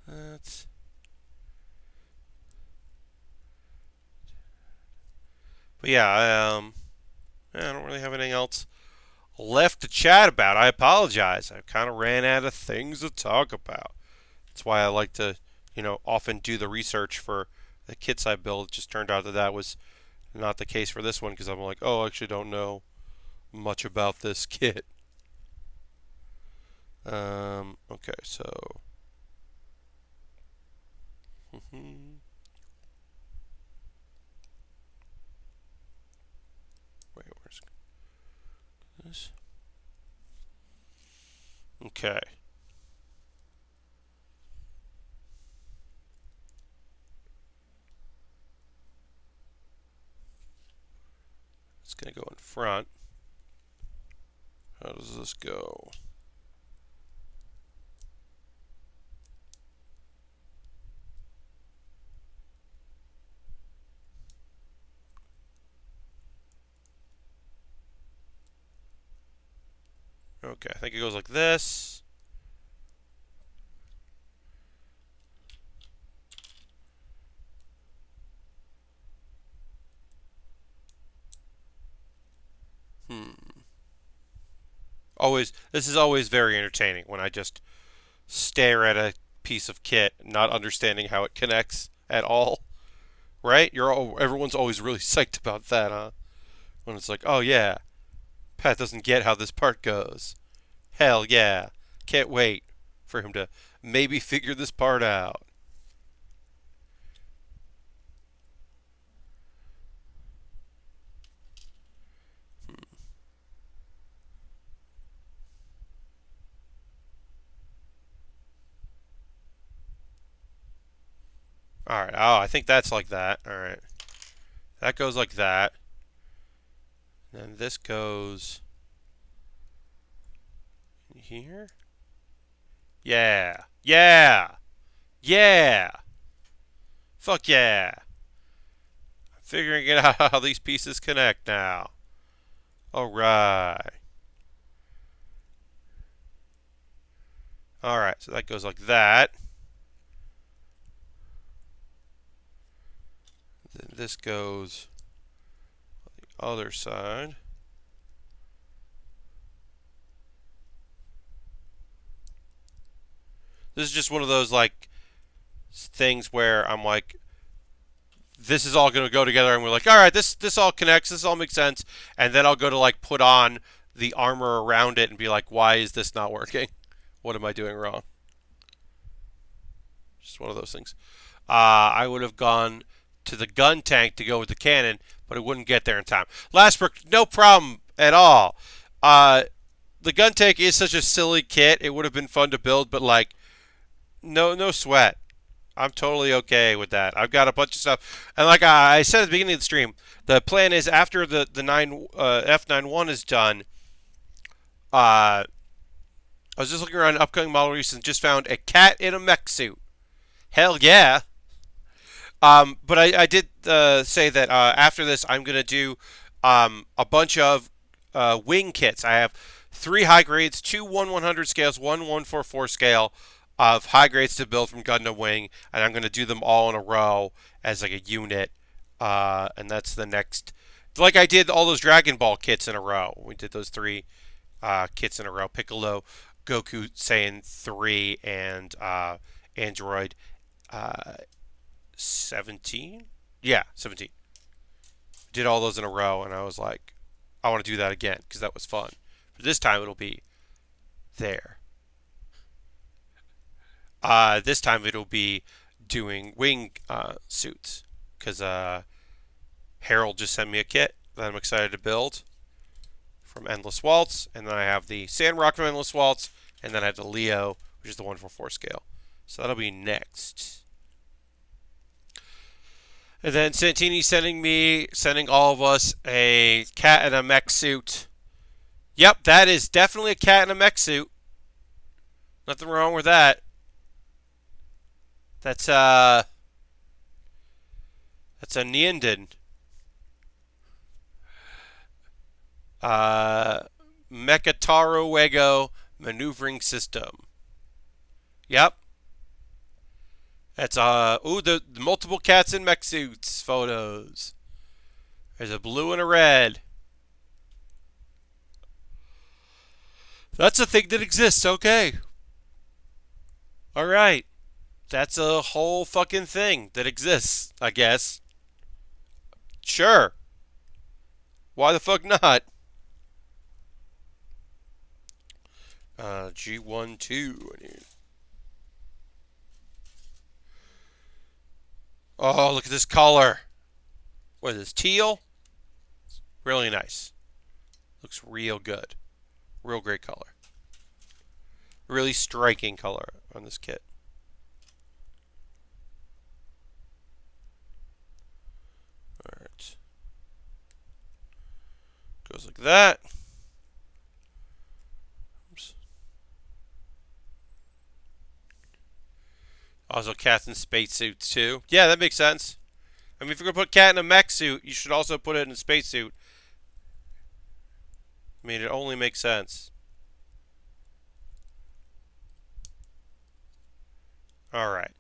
That's but yeah, I don't really have anything else left to chat about. I apologize. I kind of ran out of things to talk about. That's why I like to, often do the research for the kits I build. It just turned out that was not the case for this one, because I'm like, oh, I actually don't know much about this kit. Okay, so. Wait, where's this? Okay. It's going to go in front. How does this go? Okay, I think it goes like this. This is always very entertaining when I just stare at a piece of kit, not understanding how it connects at all. Right? Everyone's always really psyched about that, huh? When it's like, oh yeah, Pat doesn't get how this part goes. Hell yeah. Can't wait for him to maybe figure this part out. Alright, oh, I think that's like that. Alright. That goes like that. And this goes here. Yeah. Yeah. Yeah. Fuck yeah. I'm figuring it out how these pieces connect now. Alright. Alright, so that goes like that. Then this goes on the other side. This is just one of those like things where I'm like, this is all going to go together, and we're like, all right, this all connects, this all makes sense, and then I'll go to like put on the armor around it and be like, why is this not working? What am I doing wrong? Just one of those things. I would have gone to the gun tank to go with the cannon, but it wouldn't get there in time. Lastbrook, no problem at all. The gun tank is such a silly kit. It would have been fun to build, but like, no sweat. I'm totally okay with that. I've got a bunch of stuff, and like I said at the beginning of the stream, the plan is after the F91 is done. I was just looking around upcoming model releases and just found a cat in a mech suit. Hell yeah! But I did say that after this, I'm gonna do a bunch of wing kits. I have 3 high grades, 2 1/100 scales, 1 1/44 scale of high grades to build from Gundam Wing, and I'm gonna do them all in a row as like a unit. And that's the next, like I did all those Dragon Ball kits in a row. We did those 3 kits in a row: Piccolo, Goku, Saiyan 3, and Android 17. Yeah, 17. Did all those in a row, and I was like, I want to do that again because that was fun. But this time it'll be there. This time it'll be doing wing suits because Harold just sent me a kit that I'm excited to build from Endless Waltz, and then I have the Sandrock from Endless Waltz, and then I have the Leo, which is the 1/4 scale. So that'll be next. And then Santini's sending all of us a cat in a mech suit. Yep, that is definitely a cat in a mech suit. Nothing wrong with that. That's a Nienden. Mechataro Wego maneuvering system. Yep. That's the multiple cats in mech suits photos. There's a blue and a red. That's a thing that exists. Okay. All right. That's a whole fucking thing that exists, I guess. Sure. Why the fuck not? G12. Oh, look at this color. What is this, teal? Really nice. Looks real good. Real great color. Really striking color on this kit. Alright. Goes like that. Oops. Also cats in spacesuits too. Yeah, that makes sense. I mean, if you're going to put a cat in a mech suit, you should also put it in a spacesuit. I mean, it only makes sense. Alright.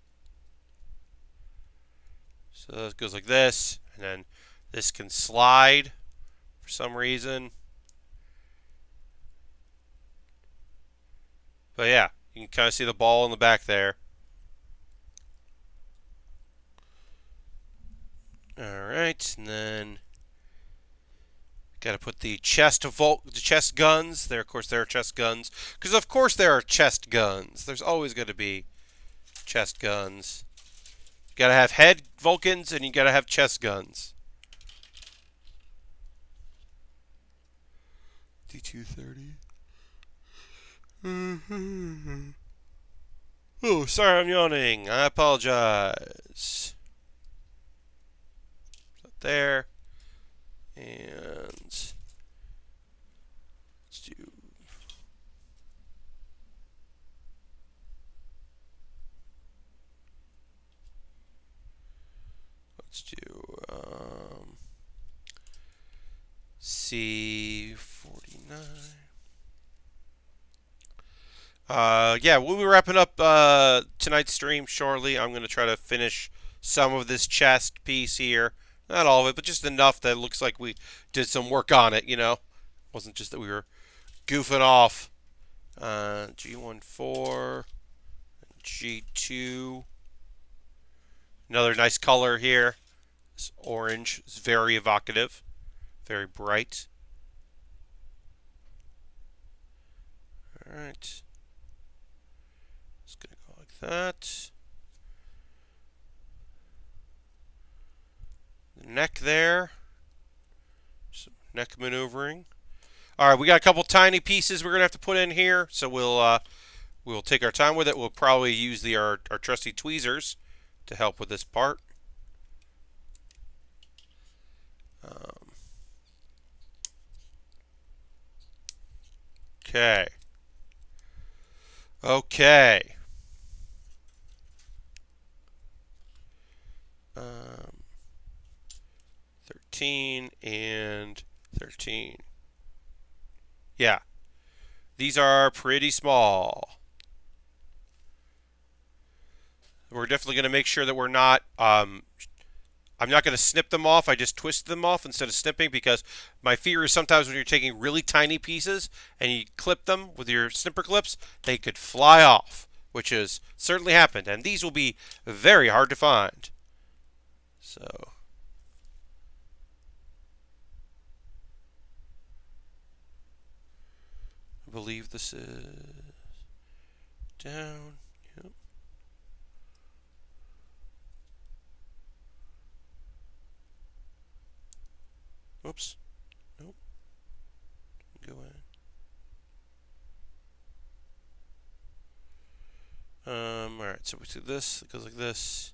So it goes like this, and then this can slide for some reason. But yeah, you can kind of see the ball in the back there. All right, and then got to put the the chest guns there. Of course, there are chest guns because of course there are chest guns. There's always going to be chest guns. You got to have head Vulcans and you got to have chest guns. D230. Oh, sorry, I'm yawning. I apologize. There. And let's do C49. Yeah, we'll be wrapping up tonight's stream shortly. I'm going to try to finish some of this chest piece here. Not all of it, but just enough that it looks like we did some work on it, you know? It wasn't just that we were goofing off. G14, G2. Another nice color here. This orange is very evocative, very bright. All right. Just going to go like that. The neck there. Some neck maneuvering. All right, we got a couple tiny pieces we're going to have to put in here, so we'll take our time with it. We'll probably use our trusty tweezers to help with this part. Okay. Okay. 13 and 13. Yeah. These are pretty small. We're definitely going to make sure that we're not I'm not going to snip them off. I just twist them off instead of snipping because my fear is sometimes when you're taking really tiny pieces and you clip them with your snipper clips, they could fly off, which has certainly happened. And these will be very hard to find. So, I believe this is down. Yep. Oops. Nope. Go in. Alright, so we do this. It goes like this.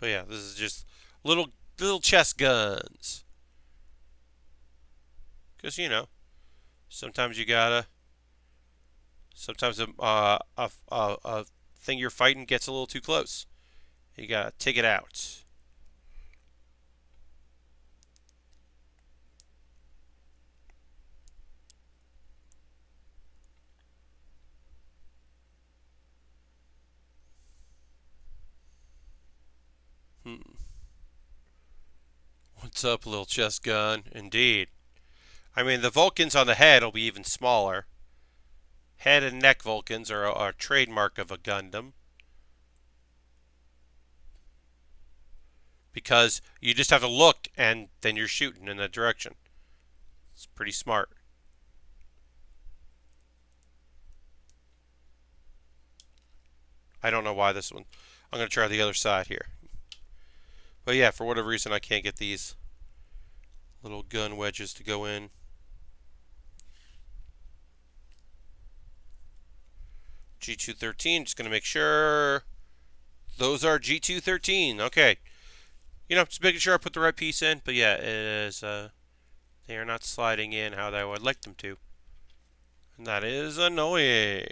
But yeah, this is just little chest guns. Because, you know, sometimes you gotta. Sometimes a thing you're fighting gets a little too close. You gotta take it out. What's up, little chest gun? Indeed. I mean, the Vulcans on the head will be even smaller. Head and neck Vulcans are a trademark of a Gundam. Because you just have to look and then you're shooting in that direction. It's pretty smart. I don't know why this one. I'm going to try the other side here. But yeah, for whatever reason, I can't get these little gun wedges to go in. G213, just going to make sure those are G213. Okay. You know, just making sure I put the right piece in. But yeah, it is, they are not sliding in how I would like them to. And that is annoying.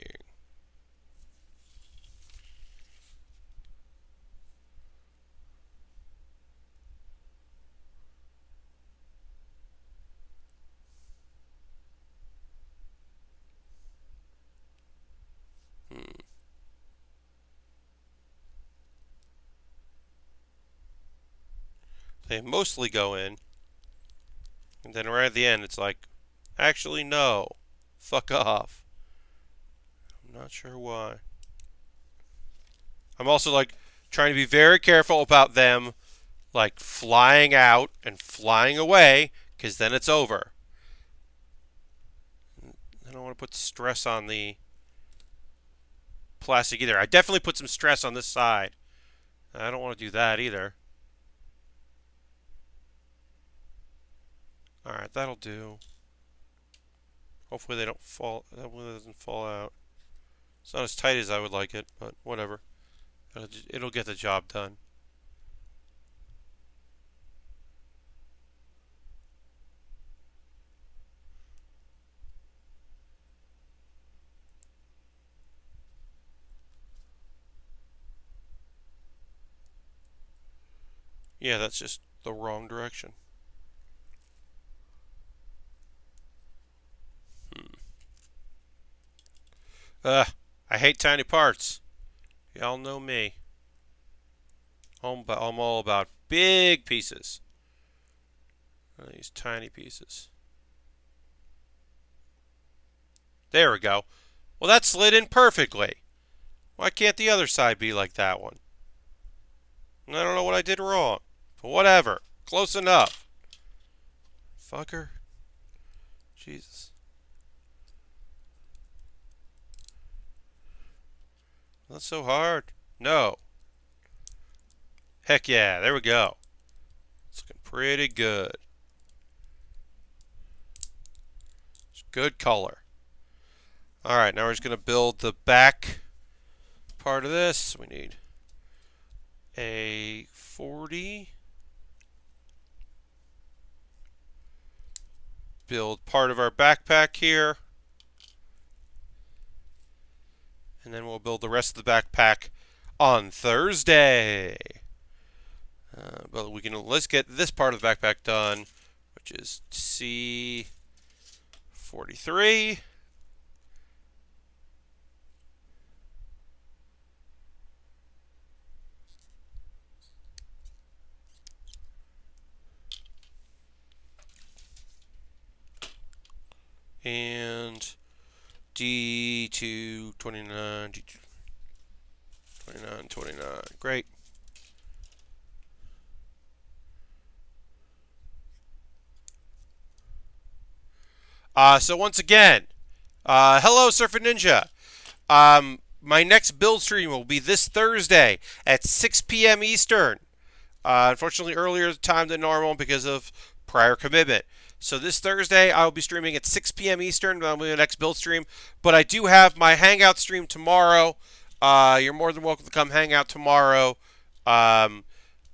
They mostly go in. And then right at the end, it's like, actually, no. Fuck off. I'm not sure why. I'm also, like, trying to be very careful about them, like, flying out and flying away, because then it's over. I don't want to put stress on the plastic either. I definitely put some stress on this side. I don't want to do that either. Alright, that'll do. Hopefully they don't fall. Hopefully it doesn't fall out. It's not as tight as I would like it, but whatever. It'll get the job done. Yeah, that's just the wrong direction. I hate tiny parts. Y'all know me. I'm all about big pieces. These tiny pieces. There we go. Well, that slid in perfectly. Why can't the other side be like that one? I don't know what I did wrong. But whatever. Close enough. Fucker. Jesus. That's so hard. No. Heck yeah. There we go. It's looking pretty good. It's good color. Alright, now we're just going to build the back part of this. We need a 40. Build part of our backpack here. And then we'll build the rest of the backpack on Thursday. But let's get this part of the backpack done, which is C43. And D229, D229, 29. Great. So once again, hello, Surfer Ninja. My next build stream will be this Thursday at 6 p.m. Eastern. Unfortunately, earlier time than normal because of prior commitment. So this Thursday, I will be streaming at 6 p.m. Eastern. That'll be the next build stream. But I do have my Hangout stream tomorrow. You're more than welcome to come hang out tomorrow. Play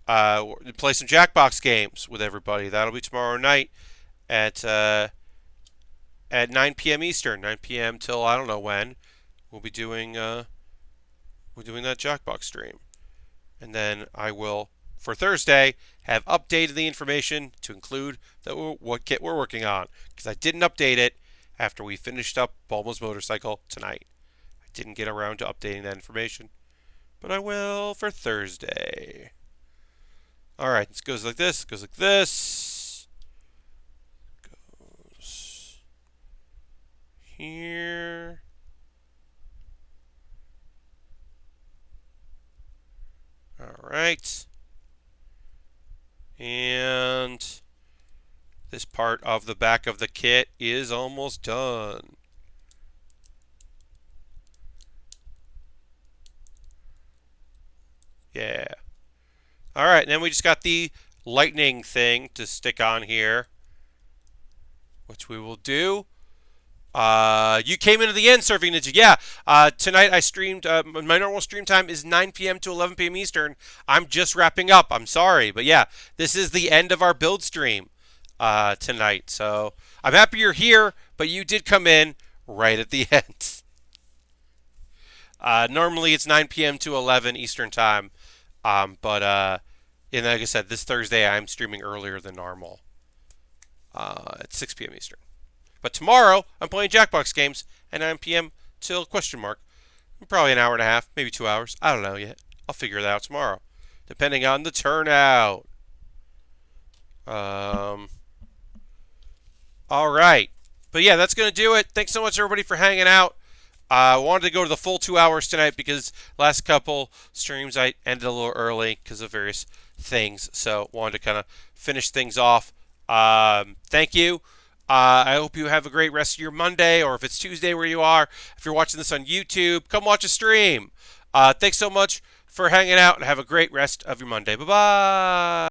some Jackbox games with everybody. That'll be tomorrow night at 9 p.m. Eastern. 9 p.m. till I don't know when. We'll be doing that Jackbox stream. And then I will, for Thursday, have updated the information to include what kit we're working on. Because I didn't update it after we finished up Bulma's motorcycle tonight. I didn't get around to updating that information. But I will for Thursday. Alright, this goes like this, goes like this. Goes here. Alright. And this part of the back of the kit is almost done. Yeah. Alright, and then we just got the lightning thing to stick on here, which we will do. You came into the end, Surfing Ninja. Yeah, tonight I streamed. My normal stream time is 9 p.m. to 11 p.m. Eastern. I'm just wrapping up. I'm sorry. But yeah, this is the end of our build stream tonight. So I'm happy you're here, but you did come in right at the end. Normally it's 9 p.m. to 11 Eastern time. But and like I said, this Thursday I'm streaming earlier than normal at 6 p.m. Eastern. But tomorrow, I'm playing Jackbox games at 9 p.m. till question mark. Probably an hour and a half, maybe 2 hours. I don't know yet. I'll figure that out tomorrow, depending on the turnout. All right. But yeah, that's going to do it. Thanks so much, everybody, for hanging out. I wanted to go to the full 2 hours tonight because last couple streams I ended a little early because of various things. So wanted to kind of finish things off. Thank you. I hope you have a great rest of your Monday, or if it's Tuesday where you are. If you're watching this on YouTube, come watch a stream. Thanks so much for hanging out, and have a great rest of your Monday. Bye-bye.